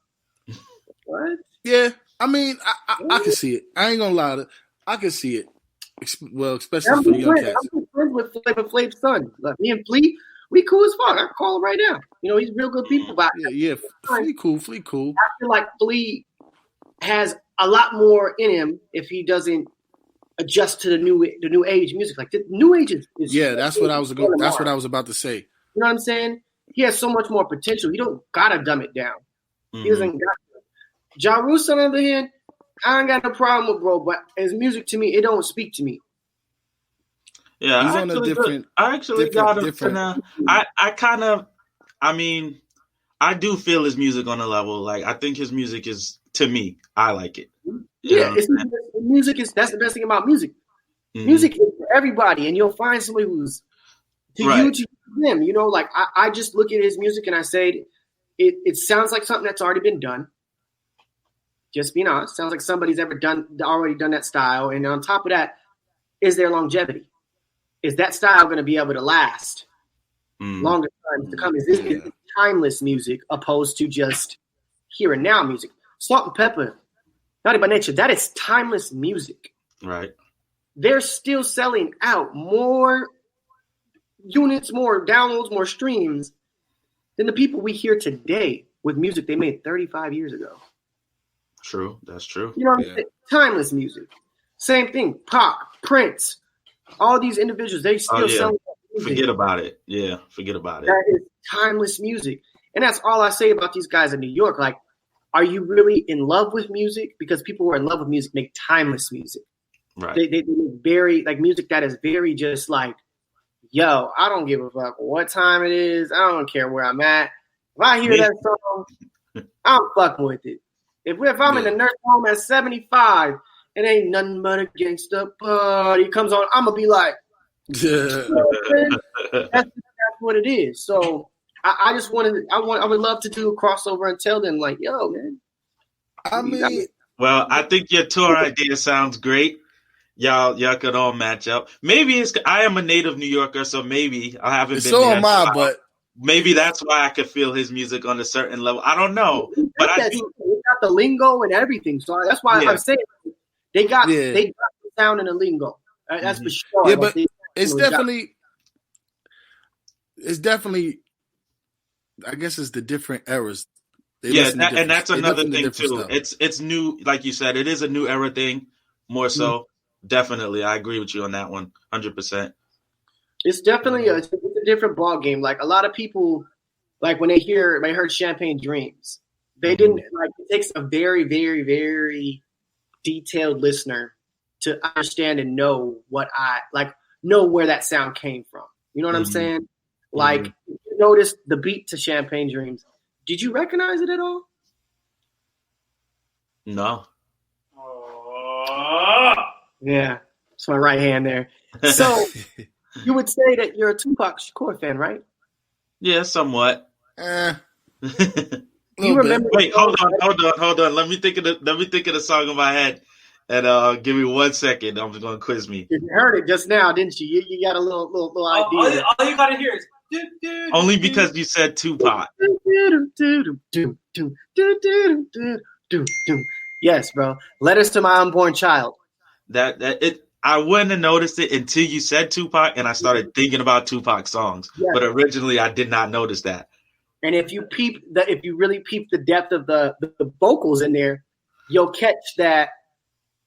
S2: What?
S4: Yeah, I mean, I can see it. I ain't gonna lie, I can see it. Well, especially for the young cats.
S2: I'm friends with Flavor Flav's son. Like, me and Flea, We cool as fuck. I can call him right now. You know, he's real good people. But
S4: Flea cool.
S2: I feel like Flea has a lot more in him if he doesn't adjust to the new age music. Like the new age is
S4: that's what I was about to say.
S2: You know what I'm saying? He has so much more potential. He don't gotta dumb it down. He doesn't got to. Ja Rule, on the other hand, I ain't got no problem with bro, but his music to me, it don't speak to me.
S3: Yeah,
S4: he's
S3: I actually got him for now. I do feel his music on a level. Like, I think his music is, to me, I like it.
S2: That's the best thing about music. Mm-hmm. Music is for everybody, and you'll find somebody who's you to them. You know, like I just look at his music and I say, it sounds like something that's already been done. Just being honest, sounds like somebody's already done that style. And on top of that, is there longevity? Is that style going to be able to last longer times to come? Is this timeless music opposed to just here and now music? Salt and Pepper, Naughty by Nature, that is timeless music.
S3: Right.
S2: They're still selling out more units, more downloads, more streams than the people we hear today with music they made 35 years ago.
S3: True. That's true.
S2: You know what I'm saying? Timeless music. Same thing. Pac, Prince, all these individuals, they still sell music.
S3: Forget about it. Yeah, forget about it.
S2: That is timeless music. And that's all I say about these guys in New York. Like, are you really in love with music? Because people who are in love with music make timeless music.
S3: Right.
S2: They make very, like, music that is very just like, yo, I don't give a fuck what time it is. I don't care where I'm at. If I hear that song, I'm fucking with it. If I'm in the nursing home at 75, it ain't nothing but a gangsta party comes on, I'm going to be like, that's what it is. So I just I would love to do a crossover and tell them, like, yo, man.
S3: Well, I think your tour idea sounds great. Y'all could all match up. Maybe I am a native New Yorker, so maybe I haven't been
S4: so
S3: there.
S4: Am I, but
S3: maybe that's why I could feel his music on a certain level. I don't know. But
S2: they got the lingo and everything. So that's why I'm saying they got the sound and the lingo. That's for sure.
S4: Yeah, but it's definitely I guess it's the different eras.
S3: And that's another thing too. Stuff. It's new, like you said, it is a new era thing, more so. Mm-hmm. Definitely, I agree with you on that one, 100%.
S2: It's definitely a different ball game. Like a lot of people, like when they heard Champagne Dreams, they didn't like. It takes a very, very, very detailed listener to understand and know know where that sound came from. You know what I'm saying? Like, you notice the beat to Champagne Dreams. Did you recognize it at all?
S3: No.
S2: Yeah, it's my right hand there. So you would say that you're a Tupac Shakur fan, right?
S3: Yeah, somewhat.
S2: You remember?
S3: Wait, hold on. Let me think of the song in my head, and give me 1 second. I'm just gonna quiz me.
S2: You heard it just now, didn't you? You got a little idea.
S5: All you gotta hear is
S3: only because you said Tupac.
S2: Yes, bro. Letters to My Unborn Child.
S3: I wouldn't have noticed it until you said Tupac, and I started thinking about Tupac songs. Yes. But originally, I did not notice that.
S2: And if you really peep the depth of the vocals in there, you'll catch that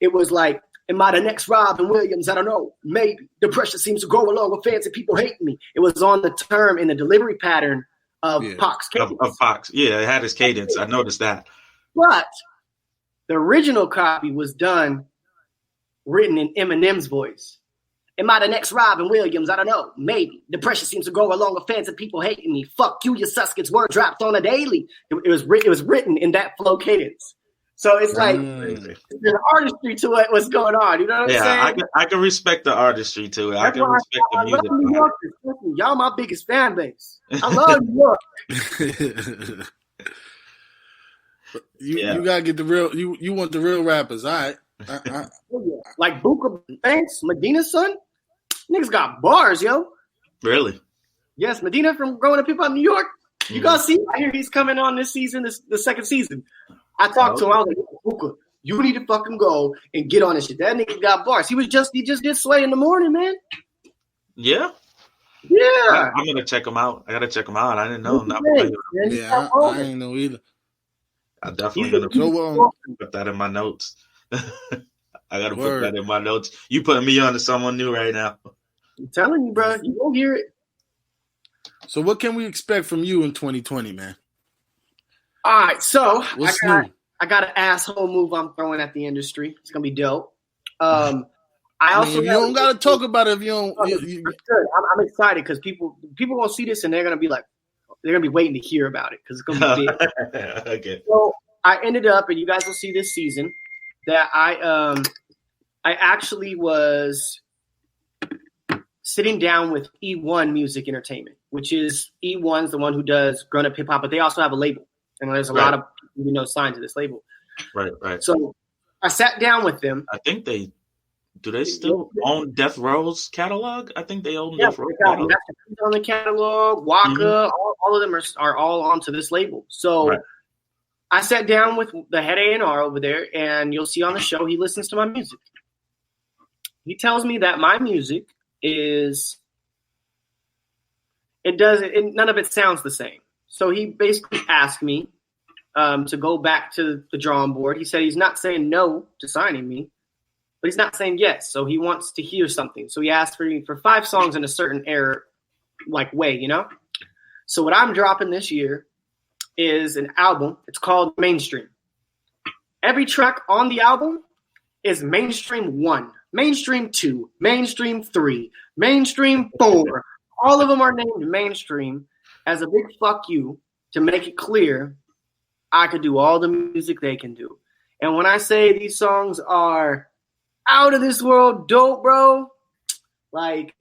S2: it was like, am I the next Robin Williams? I don't know. Maybe. The pressure seems to grow along with fancy people hating me. It was on the term in the delivery pattern of Pac's cadence.
S3: Of Pac's. Yeah, it had his cadence. I noticed that.
S2: But the original copy was written in Eminem's voice. Am I the next Robin Williams? I don't know. Maybe. The pressure seems to grow along with fancy people hating me. Fuck you, your sus gets word dropped on a daily. It was written in that flow cadence. So it's like there's an artistry to it. What's going on? You know what I'm saying?
S3: I can respect the artistry to it. I can respect the music.
S2: I love New Yorkers. Y'all my biggest fan base. I love New York.
S4: You gotta get the real. You want the real rappers, all right?
S2: Like Booker Banks, Medina's son. Niggas got bars, yo.
S3: Really?
S2: Yes, Medina from Growing Up Hip Hop New York. You gotta see. I hear he's coming on this season, the second season. I talked to him. I was like, Booker, you need to fucking go and get on this shit. That nigga got bars. He just did Sway in the Morning, man.
S3: Yeah.
S2: Yeah.
S3: I'm gonna check them out. I gotta check them out. I didn't know. I'm not
S2: Great,
S3: familiar.
S2: man.
S4: Yeah, I ain't know either.
S3: I'm definitely
S2: He's a-
S3: gonna
S4: So
S3: put that in my notes. I gotta put
S4: word.
S3: that in my notes. You putting me on to someone new right now.
S2: I'm telling you, bro. You won't hear it.
S4: So what can we expect from you in 2020, man?
S2: All right, so
S4: What's new?
S2: I got an asshole move I'm throwing at the industry. It's gonna be dope. I
S4: I
S2: also
S4: mean, you don't gotta talk about it if you don't.
S2: Good. I'm excited because people gonna see this and they're gonna be like, they're gonna be waiting to hear about it because it's gonna be big.
S3: Okay.
S2: So I ended up, and you guys will see this season that I actually was sitting down with E1 Music Entertainment, which is E1's the one who does grown up hip hop, but they also have a label, and there's a lot of signed to this label.
S3: Right.
S2: So I sat down with them.
S3: I think they still own Death Row's catalog? I think they own
S2: Yeah,
S3: Death Row's catalog.
S2: on the catalog, Waka, all of them are all onto this label. So I sat down with the head A&R over there, and you'll see on the show he listens to my music. He tells me that my music none of it sounds the same. So he basically asked me to go back to the drawing board. He said he's not saying no to signing me, but he's not saying yes. So he wants to hear something. So he asked for 5 songs in a certain way, you know? So what I'm dropping this year is an album. It's called Mainstream. Every track on the album is Mainstream 1, Mainstream 2, Mainstream 3, Mainstream 4. All of them are named Mainstream as a big fuck you to make it clear I could do all the music they can do. And when I say these songs are out of this world dope, bro, like,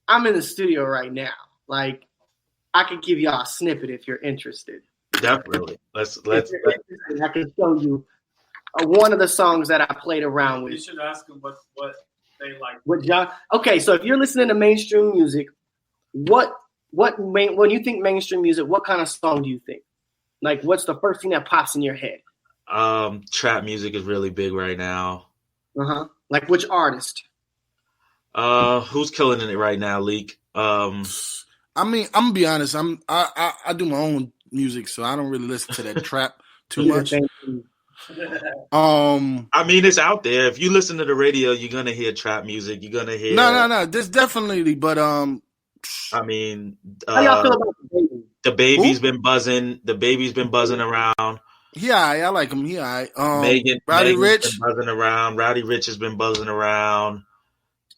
S2: I'm in the studio right now. Like, I could give y'all a snippet if you're interested.
S3: Definitely. Let's.
S2: I can show you one of the songs that I played around with.
S5: You should ask them what they like.
S2: Okay, so if you're listening to mainstream music, when you think mainstream music, what kind of song do you think? Like, what's the first thing that pops in your head?
S3: Trap music is really big right now.
S2: Like, which artist?
S3: Who's killing it right now, Leak?
S4: I mean, I'm gonna be honest. I do my own music, so I don't really listen to that trap too much.
S3: I mean, it's out there. If you listen to the radio, you're gonna hear trap music. You're gonna hear
S4: no. There's definitely, but
S3: I mean,
S2: how y'all feel about the baby?
S3: The baby's been buzzing. The baby's been buzzing around.
S4: Yeah, I like him. Yeah,
S3: Megan's
S4: Rich
S3: been buzzing around. Rowdy Rich has been buzzing around.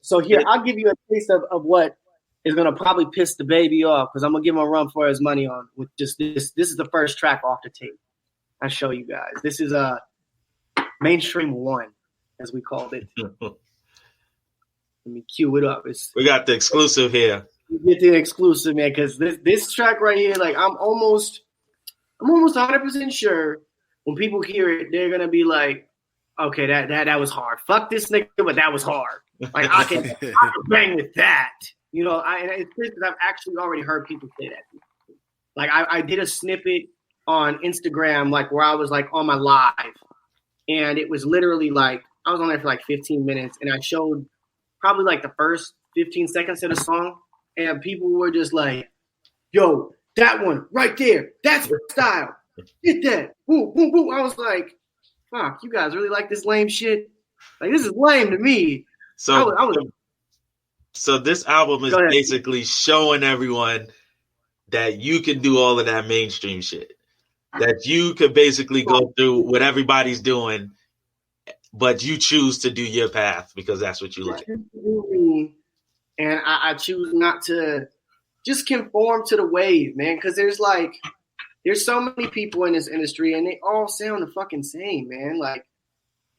S2: So here, I'll give you a taste of what is gonna probably piss the baby off because I'm gonna give him a run for his money on with just this. This is the first track off the tape. I show you guys. This is Mainstream 1, as we called it. Let me cue it up.
S3: We got the exclusive here.
S2: You get the exclusive, man, because this track right here, like, I'm almost 100% sure when people hear it, they're gonna be like, okay, that was hard. Fuck this nigga, but that was hard. Like, I can bang with that. You know, it's because I've actually already heard people say that. Like, I did a snippet on Instagram, like, where I was like on my live, and it was literally like I was on there for like 15 minutes, and I showed probably like the first 15 seconds of the song, and people were just like, "Yo, that one right there, that's style. Get that, boom, boom, boom." I was like, "Fuck, you guys really like this lame shit? Like, this is lame to me."
S3: So this album is basically showing everyone that you can do all of that mainstream shit. That you could basically go through what everybody's doing, but you choose to do your path because that's what you like.
S2: And I choose not to just conform to the wave, man, because there's so many people in this industry and they all sound the fucking same, man. Like,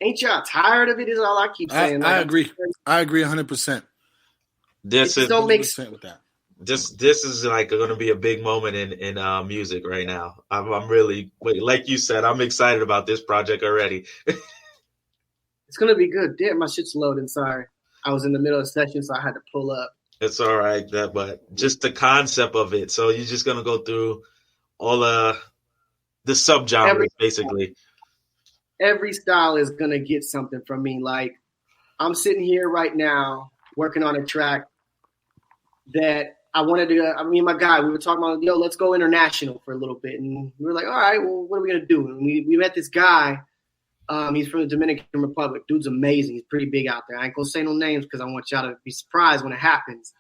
S2: ain't y'all tired of it? Is all I keep saying.
S4: I agree. I agree 100%.
S3: This
S2: don't make sense
S4: with that.
S3: This is like going to be a big moment in music right now. I'm really, like you said, I'm excited about this project already.
S2: It's going to be good. Damn, my shit's loading. Sorry. I was in the middle of a session, so I had to pull up.
S3: It's all right, but just the concept of it. So you're just going to go through all the subgenres, basically.
S2: Every style is going to get something from me. Like, I'm sitting here right now working on a track that I wanted to. I mean, my guy, we were talking about, yo, let's go international for a little bit, and we were like, all right, well, what are we gonna do? And we met this guy. He's from the Dominican Republic. Dude's amazing. He's pretty big out there. I ain't gonna say no names because I want y'all to be surprised when it happens.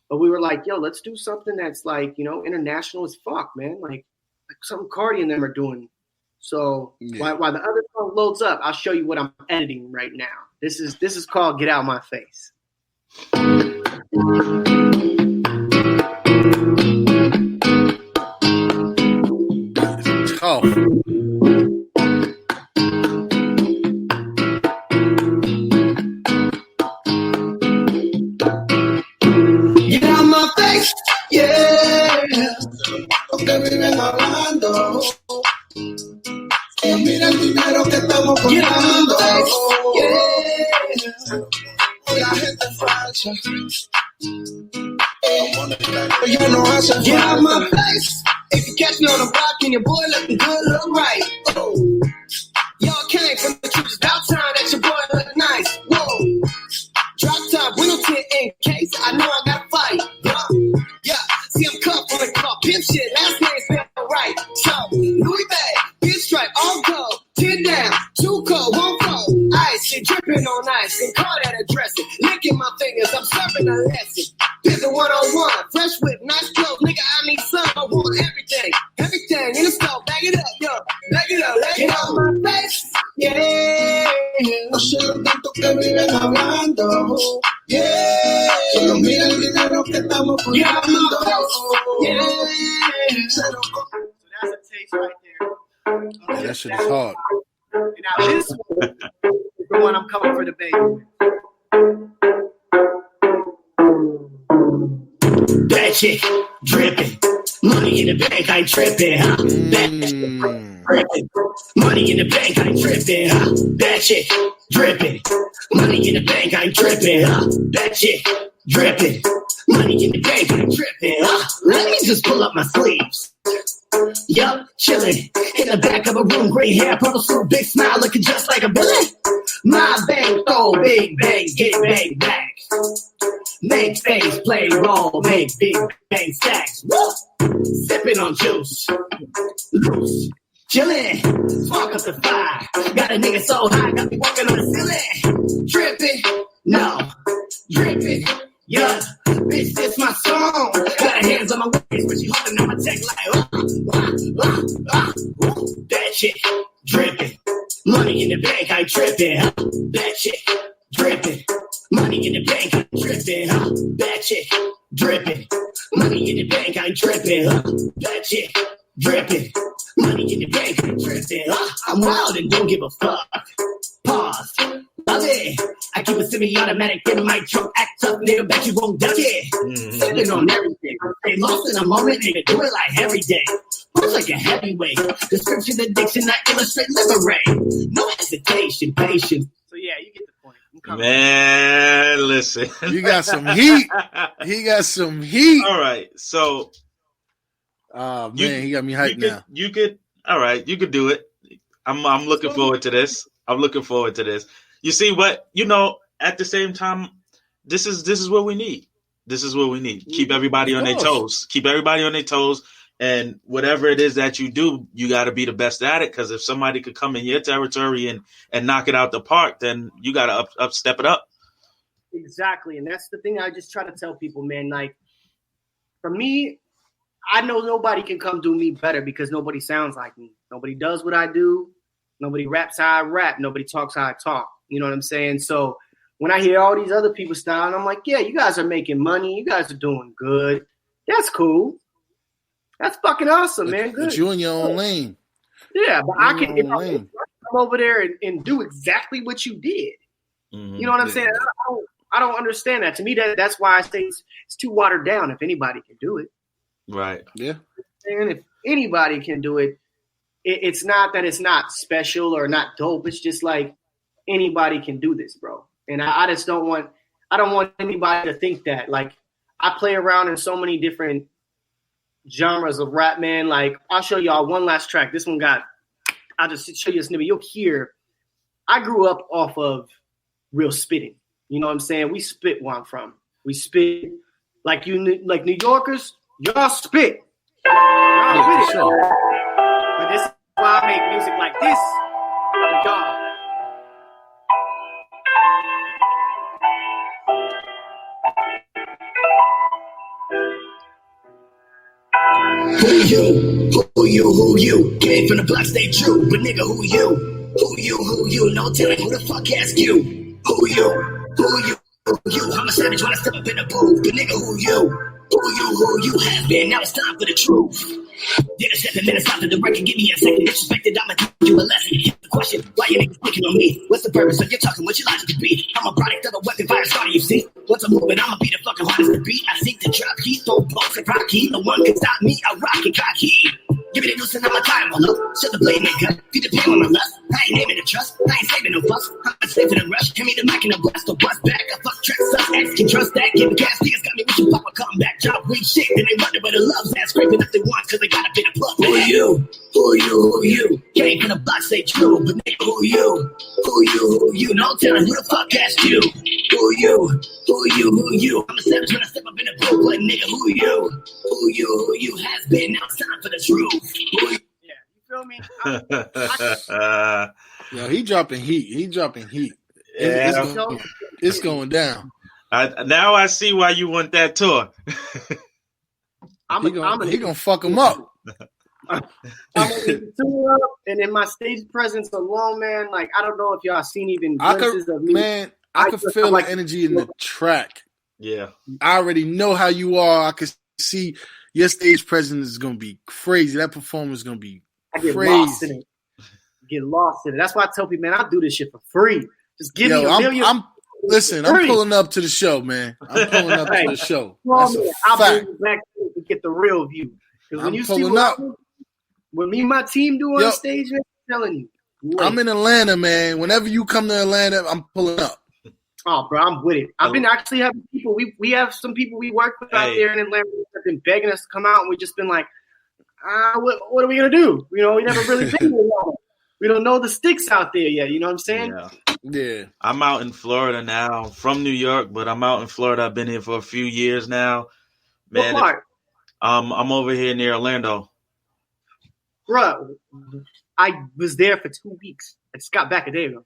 S2: But we were like, yo, let's do something that's like, international as fuck, man. Like something Cardi and them are doing. So while the other song loads up, I'll show you what I'm editing right now. This is called Get Out My Face.
S4: Tough.
S6: Get out my face, yeah. Porque viven hablando. Mira el dinero que estamos contando. Yeah. La gente falsa. Yo no hace get out my face. If you catch me on the block and your boy looking good, look right. Oh. Y'all came from the truth. It's about time that your boy look nice. Whoa. Drop top, window tint in case I know I gotta fight. Yeah, see I'm cut from the car, pimp shit, last name spelled right. So, Louis bag, pinstripe, all gold, 10 down, 2 cold, 1 cold. Ice, shit dripping on ice, and call that a dressing. Licking my fingers, I'm serving a lesson. Pimpin' 101, fresh whip, nice clothes, nigga, I need some, I want everything. Everything in the store, bag it up, yo, bag it up, let it out my face. Yeah, no sé lo tanto que viven hablando. Yeah, solo mira el dinero que estamos poniendo. Yeah,
S2: So that's a taste right there.
S4: Yeah, that shit is hard.
S2: Now this one is the one I'm coming for the baby with.
S6: that shit dripping. Money in the bank, I ain't tripping, huh? That shit dripping. Money in the bank, I ain't tripping, huh? That shit dripping. Money in the bank, I ain't tripping, huh? That shit dripping. Money in the bank, I ain't tripping, huh? Let me just pull up my sleeves. Yup, chillin' in the back of a room, gray hair, purple suit, big smile, looking just like a villain. My bang, throw, big bang, get bang back. Make face, play role, make big bang stacks. Woo! Sipping on juice, loose, chillin', spark up the fire. Got a nigga so high, got me walking on the ceiling. Trippin', no, drippin'. Yeah, bitch, this my song. Got her hands on my waist, but she holding on my tech like, that shit dripping. Money in the bank, I ain't tripping. That shit dripping. Money in the bank, I ain't tripping. That shit dripping. Money in the bank, I ain't tripping. That shit dripping. Money in the bank, I ain't tripping. I'm wild and don't give a fuck. Pause. Love it. I keep a semi-automatic in my trunk. Act tough, nigga, bet you won't duck it. Sipping on everything. Stay lost in a moment, nigga, do it like every day. Push like a heavyweight. Description, addiction, I illustrate, liberate. No hesitation, patience.
S2: So yeah, you get the point.
S3: Man, listen.
S4: You got some heat. He got some heat.
S3: All right, so.
S4: Oh, man, he got me hyped now.
S3: You could, all right, you could do it. I'm looking forward to this. I'm looking forward to this. You see what, at the same time, this is what we need. This is what we need. Keep everybody on their toes. Keep everybody on their toes. And whatever it is that you do, you got to be the best at it. Because if somebody could come in your territory and knock it out the park, then you got to step it up.
S2: Exactly. And that's the thing I just try to tell people, man. Like, for me, I know nobody can come do me better because nobody sounds like me. Nobody does what I do. Nobody raps how I rap. Nobody talks how I talk. You know what I'm saying? So when I hear all these other people style, I'm like, yeah, you guys are making money. You guys are doing good. That's cool. That's fucking awesome, man. Good.
S4: But you in your own lane.
S2: Yeah, but I can if I come over there and do exactly what you did. Mm-hmm. You know what I'm saying? I don't understand that. To me, that's why I say it's too watered down. If anybody can do it,
S3: right?
S4: Yeah.
S2: And if anybody can do it, it's not that it's not special or not dope. It's just like anybody can do this, bro. And I just don't want anybody to think that. Like, I play around in so many different genres of rap, man. Like, I'll show y'all one last track. This one I'll just show you a snippet. You'll hear, I grew up off of real spitting. You know what I'm saying? We spit where I'm from. We spit like New Yorkers, y'all spit.
S4: Yeah, for sure.
S2: But this is why I make music like this for y'all.
S6: Who you? Came from the block, stay true. But nigga, who you? No telling who the fuck asked you? Who you? I'm a savage when I step up in the booth. But nigga, who you have been? Now it's time for the truth. Then a 7 minutes after the record, give me a second. Disrespected, I'ma give you a lesson. The question, why you niggas picking on me? What's the purpose of you talking what you like to be? I'm a product of a weapon fire starter, you see. Once I'm moving, I'ma be the fucking hardest to beat. I seek to drop heat, throw balls and rock heat. No one can stop me, I rock and cock heat. Give me the noose and I'm a time, look. Shut the blade, nigga. Feed the pain on my lust. I ain't naming the trust. I ain't saving no fuss. I'm saving the rush. Hand me the mic and the blast. The bust back. I fuck tracks up. X can trust that. Giving gas. Niggas got me with you. Papa come back. Drop weak shit. Then they wonder where the love's at. Scraping up they want cause they got a bit of plug. Who you? Came from the box, say true. But nigga, who you? No telling who the fuck asked you? Who you? I'm a savage when I step up in the booth. But nigga, who you has been? Now it's time for the truth.
S2: Yeah, you feel me?
S4: Yo, he dropping heat. It's going down.
S3: Now I see why you want that tour.
S4: He gonna fuck him up.
S2: I'm gonna tour up, and in my stage presence alone, man. Like I don't know if y'all seen even glimpses of me.
S4: Man, I could feel the energy in the track.
S3: Yeah,
S4: I already know how you are. I could see your stage presence is gonna be crazy. That performance is gonna be crazy.
S2: Get lost in it. That's why I tell people, man, I do this shit for free. Just give me a million.
S4: Listen, I'm pulling up to the show, man. I'm pulling up to the show. That's a
S2: I'll
S4: fact.
S2: bring you back to get the real view. Because when
S4: I'm
S2: you see
S4: pulling up.
S2: what me and my team do on the stage, man, I'm telling you.
S4: I'm in Atlanta, man. Whenever you come to Atlanta, I'm pulling up.
S2: Oh, bro, I'm with it. I've been actually having people. We have some people we work with out there in Atlanta that have been begging us to come out, and we've just been like, what are we gonna do? You know, we never really been to Atlanta. We don't know the sticks out there yet. You know what I'm saying?
S4: Yeah.
S3: I'm out in Florida now. I'm from New York, but I'm out in Florida. I've been here for a few years now. Man,
S2: what part?
S3: I'm over here near Orlando.
S2: Bro, I was there for 2 weeks. I just got back a day ago.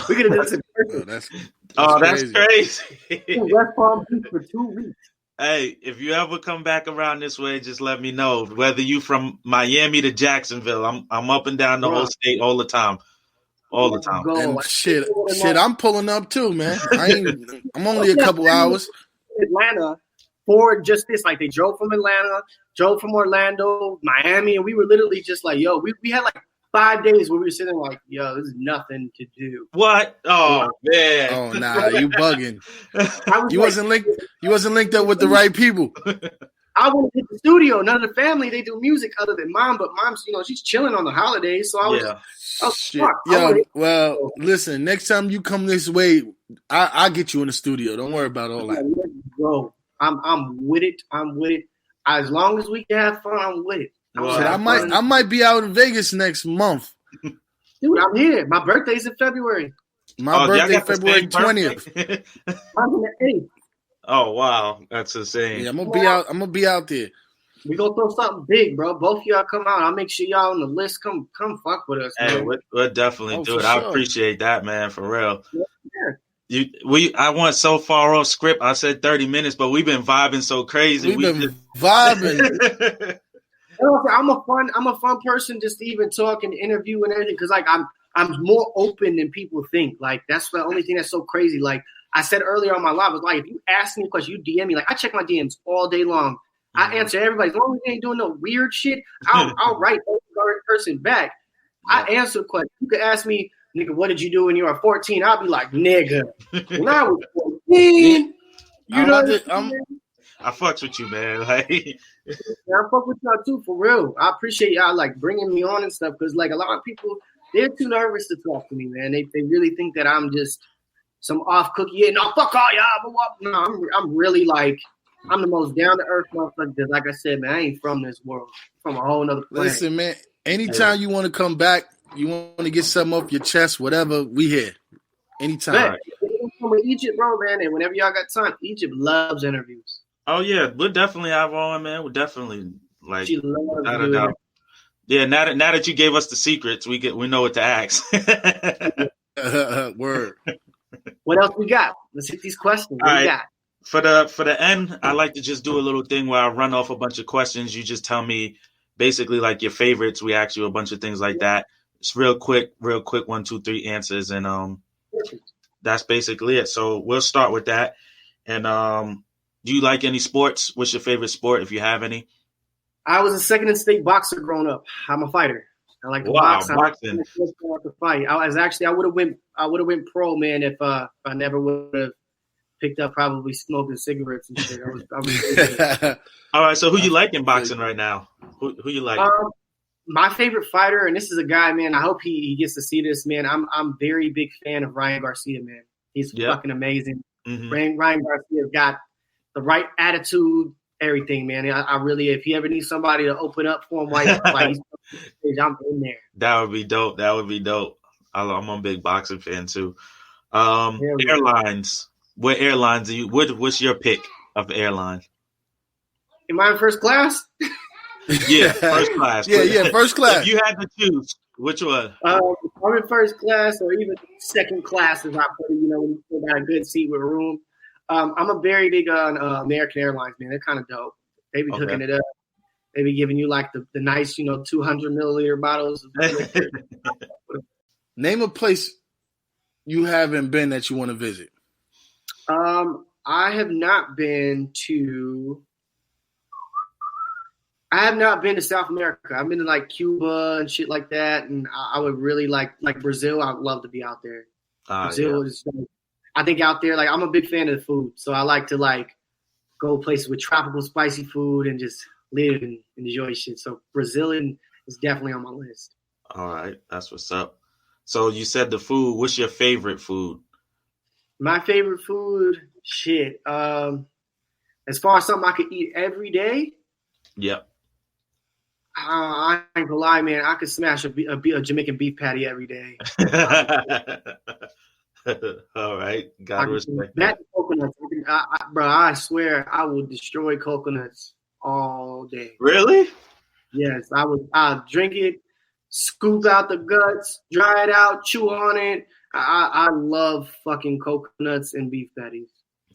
S2: We're gonna do this in person.
S3: That's crazy.
S2: West Palm Beach for 2 weeks.
S3: Hey, if you ever come back around this way, just let me know. Whether you from Miami to Jacksonville, I'm up and down the whole state all the time. All the time.
S4: And shit, I'm pulling up too, man. I'm only a couple hours.
S2: Atlanta for just this. Like they drove from Atlanta, drove from Orlando, Miami, and we were literally just like, yo, we had like 5 days where we were sitting like, yo, there's nothing to do.
S3: What? Oh man.
S4: Oh nah, you bugging. You wasn't linked up with the right people.
S2: I went to the studio. None of the family, they do music other than mom, but mom's, she's chilling on the holidays. So I was
S4: shit. Yo, listen, next time you come this way, I'll get you in the studio. Don't worry about all that.
S2: Bro, I'm with it. I'm with it. As long as we can have fun, I'm with it.
S4: I might be out in Vegas next month.
S2: Dude, I'm here. My birthday's in February.
S4: My birthday February 20th.
S2: I'm in the 8th.
S3: Oh wow, that's insane.
S4: Yeah, I'm gonna be out there.
S2: We gonna throw something big, bro. Both of y'all come out. I'll make sure y'all on the list. Come fuck with us,
S3: man. Hey, we'll definitely do it. Sure. I appreciate that, man, for real. Yeah. I went so far off script. I said 30 minutes, but we've been vibing so crazy.
S4: We've been vibing.
S2: I'm a fun person just to even talk and interview and everything because like I'm more open than people think. Like that's the only thing that's so crazy. Like I said earlier on my live, was like if you ask me a question, you DM me. Like I check my DMs all day long. I answer everybody. As long as they ain't doing no weird shit, I'll write every person back. I answer questions. You could ask me, nigga, what did you do when you were 14? I'll be like, nigga, when I was 14, you know.
S3: I fucks with you, man. Like,
S2: I fuck with y'all too, for real. I appreciate y'all like bringing me on and stuff because like a lot of people, they're too nervous to talk to me, man. They really think that I'm just some off cookie. Yeah, no, fuck all y'all. No, I'm really like. I'm the most down-to-earth motherfucker. Like I said, man, I ain't from this world. I'm from a whole nother planet.
S4: Listen, man, anytime you want to come back, you want to get something off your chest, whatever, we here. Anytime.
S2: Man, I'm from Egypt, bro, man, and whenever y'all got time, Egypt loves interviews.
S3: Oh yeah, we'll definitely have her on, man. We'll definitely like
S2: She loves
S3: without a
S2: doing
S3: doubt. Yeah, now that you gave us the secrets, we know what to ask.
S4: Word.
S2: What else we got? Let's hit these questions.
S3: All
S2: What we
S3: right.
S2: got?
S3: For the end, I like to just do a little thing where I run off a bunch of questions. You just tell me basically like your favorites. We ask you a bunch of things like that. It's real quick, 1, 2, 3 answers, and that's basically it. So we'll start with that. And do you like any sports? What's your favorite sport if you have any?
S2: I was a second and state boxer growing up. I'm a fighter. I like to
S3: Wow,
S2: box. I like
S3: boxing.
S2: to fight. I would have went pro, man, if I never would have picked up probably smoking cigarettes and shit. I was really good.
S3: All right, so who you like in boxing right now? Who you like?
S2: My favorite fighter, and this is a guy, man. I hope he gets to see this, man. I'm very big fan of Ryan Garcia, man. He's fucking amazing.
S3: Mm-hmm.
S2: Ryan Garcia's got the right attitude, everything, man. I really, if he ever needs somebody to open up for him, like he's I'm in there.
S3: That would be dope. I'm a big boxing fan too.
S2: Yeah.
S3: Airlines. What airlines do you? What's your pick of airline?
S2: Am I in first class?
S3: Yeah, first class.
S4: Yeah, first class.
S3: If you had to choose, which one?
S2: I'm in first class or even second class, as I put it. When you still got a good seat with room. I'm a very big on American Airlines, man. They're kind of dope. They be hooking it up. They be giving you like the nice, 200 milliliter bottles.
S4: Name a place you haven't been that you want to visit.
S2: I have not been to South America. I've been to like Cuba and shit like that, and I would really like Brazil. I'd love to be out there. Brazil is, I think, out there. Like, I'm a big fan of the food, so I like to like go places with tropical spicy food and just live and enjoy shit. So Brazilian is definitely on my list.
S3: All right, that's what's up. So you said the food. What's your favorite food?
S2: My favorite food, shit. As far as something I could eat every day.
S3: Yep.
S2: I ain't gonna lie, man. I could smash a Jamaican beef patty every day.
S3: All right, gotta respect
S2: that. Coconuts, bro. I swear, I will destroy coconuts all day.
S3: Really?
S2: Yes, I would. I'll drink it, scoop out the guts, dry it out, chew on it. I love fucking coconuts and beef patties.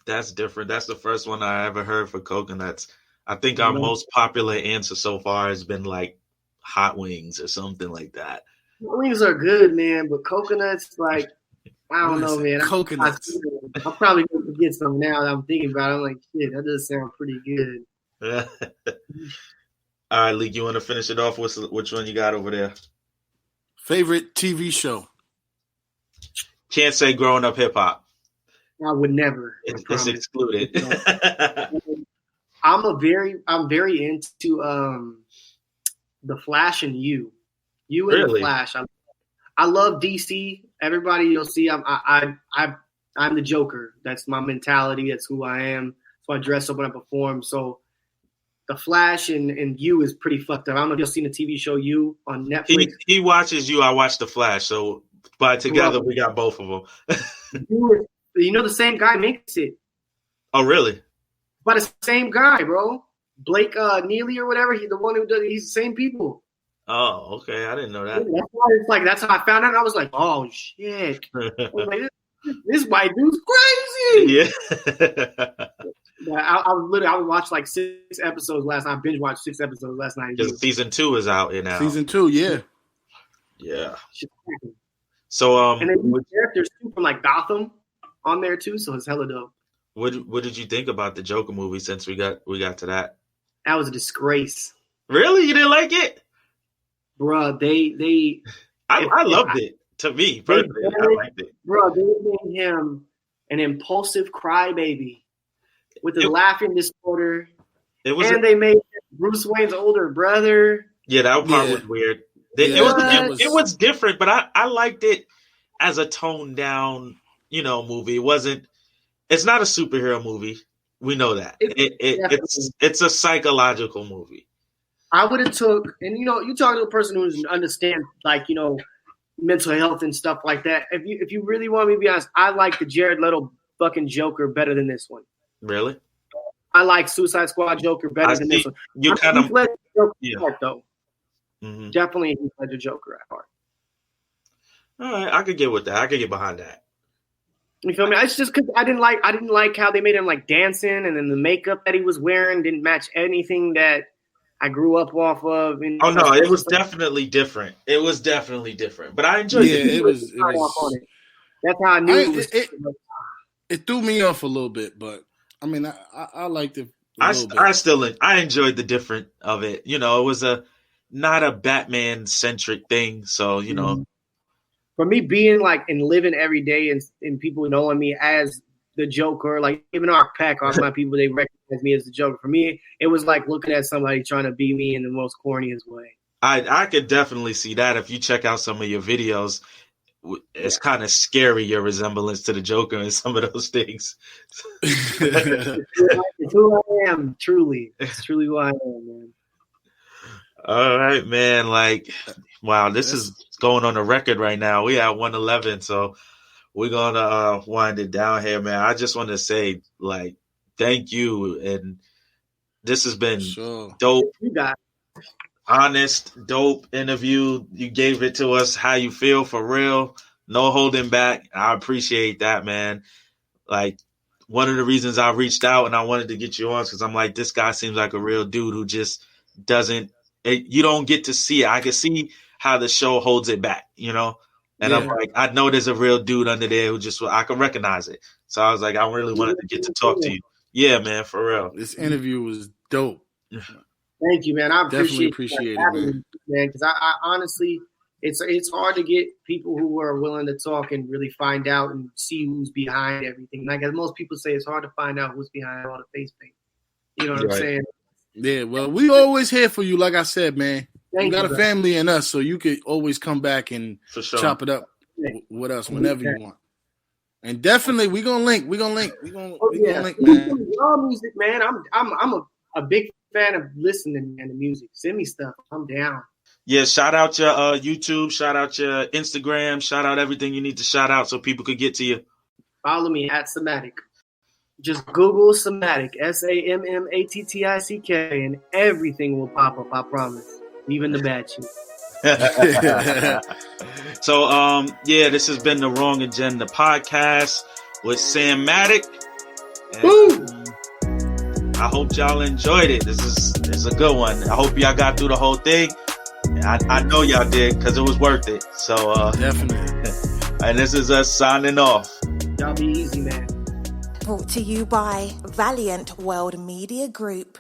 S3: That's different. That's the first one I ever heard for coconuts. I think our most popular answer so far has been like hot wings or something like that.
S2: Wings are good, man, but coconuts, like, I don't know, man.
S4: Coconuts.
S2: I'm probably going to get some now that I'm thinking about it. I'm like, shit, that does sound pretty good.
S3: All right, Leek, you want to finish it off? Which one you got over there?
S4: Favorite TV show?
S3: Can't say growing up hip hop.
S2: I would never.
S3: It's excluded.
S2: I'm very into the Flash and You and
S3: Really?
S2: The Flash. I love DC. Everybody you'll see, I'm the Joker. That's my mentality. That's who I am. So I dress up when I perform. So the Flash and You is pretty fucked up. I don't know if you've seen the TV show You on Netflix.
S3: He watches You. I watch The Flash. So together we got both of them.
S2: The same guy makes it.
S3: Oh, really?
S2: But the same guy, bro. Blake Neely or whatever. He's the one who does. He's the same people.
S3: Oh, okay. I didn't know that.
S2: That's why it's like that's how I found out. I was like, oh shit. I was like, this white dude's crazy.
S3: Yeah.
S2: I would watch like 6 episodes last night. I binge watched 6 episodes last night.
S3: Season 2 is out now.
S4: Season 2, yeah.
S2: Yeah.
S3: So
S2: and then characters too from like Gotham on there too, so it's hella dope.
S3: What did you think about the Joker movie since we got to that?
S2: That was a disgrace.
S3: Really? You didn't like it?
S2: Bruh, I
S3: loved it. To me, personally, I liked it.
S2: Bruh, they made him an impulsive crybaby with a laughing disorder. They made Bruce Wayne's older brother.
S3: Yeah, that part was weird. It was different, but I liked it as a toned down, movie. It's not a superhero movie. We know that. It's a psychological movie.
S2: I would have took, and you talk to a person who understands, like, mental health and stuff like that. If you really want me to be honest, I like the Jared Leto fucking Joker better than this one.
S3: Really?
S2: I like Suicide Squad Joker better than this one.
S3: You kind of
S2: Heath Ledger Joker
S3: yeah.
S2: at heart, though.
S3: Mm-hmm.
S2: Definitely a Heath Ledger Joker at heart.
S3: All right, I could get with that. I could get behind that.
S2: You feel me? It's just because I didn't like how they made him like dancing, and then the makeup that he was wearing didn't match anything that I grew up off of.
S3: Oh no, it was definitely different. It was definitely different, but I enjoyed it.
S4: It was.
S2: That's how I knew
S4: it threw me off a little bit, but I mean, I liked it.
S3: I enjoyed the different of it. You know, it was not a Batman centric thing, so you know.
S2: For me, being like and living every day and people knowing me as the Joker, like even our pack, all my people, they recognize me as the Joker. For me, it was like looking at somebody trying to be me in the most corniest way.
S3: I could definitely see that. If you check out some of your videos, it's kind of scary, your resemblance to the Joker and some of those things.
S2: It's who I am, truly. It's truly who I am, man.
S3: All right, man. Like, wow, this is going on the record right now. We at 111, so we're gonna wind it down here, man. I just want to say, like, thank you, and this has been dope.
S2: You got
S3: honest, dope interview. You gave it to us how you feel for real, no holding back. I appreciate that, man. Like, one of the reasons I reached out and I wanted to get you on because I'm like, this guy seems like a real dude who just doesn't. You don't get to see it. I can see how the show holds it back, you know? And I'm like, I know there's a real dude under there who just, I can recognize it. So I was like, I really wanted to get to talk to you. Yeah, man, for real.
S4: This interview was dope.
S2: Thank you, man. I
S4: definitely appreciate it,
S2: man. Because I honestly, it's hard to get people who are willing to talk and really find out and see who's behind everything. Like as most people say, it's hard to find out who's behind all the face paint. You know what I'm saying?
S4: Yeah, well, we always here for you. Like I said, man,
S2: you
S4: got a family in us, so you could always come back and chop it up with us whenever you want. And definitely, we gonna link. We gonna link, man.
S2: Y'all music, man. I'm a big fan of listening, man, to music. Send me stuff. I'm down.
S3: Yeah, shout out your YouTube, shout out your Instagram, shout out everything you need to shout out so people could get to you.
S2: Follow me at Sammattick. Just Google Sammattick, Sammattick, and everything will pop up, I promise. Even the bad shit.
S3: So, this has been the Wrong Agenda podcast with Sammattick. I hope y'all enjoyed it. This is a good one. I hope y'all got through the whole thing. I know y'all did because it was worth it. So,
S4: definitely.
S3: And this is us signing off.
S2: Y'all be easy, man.
S1: Brought to you by Valiant World Media Group.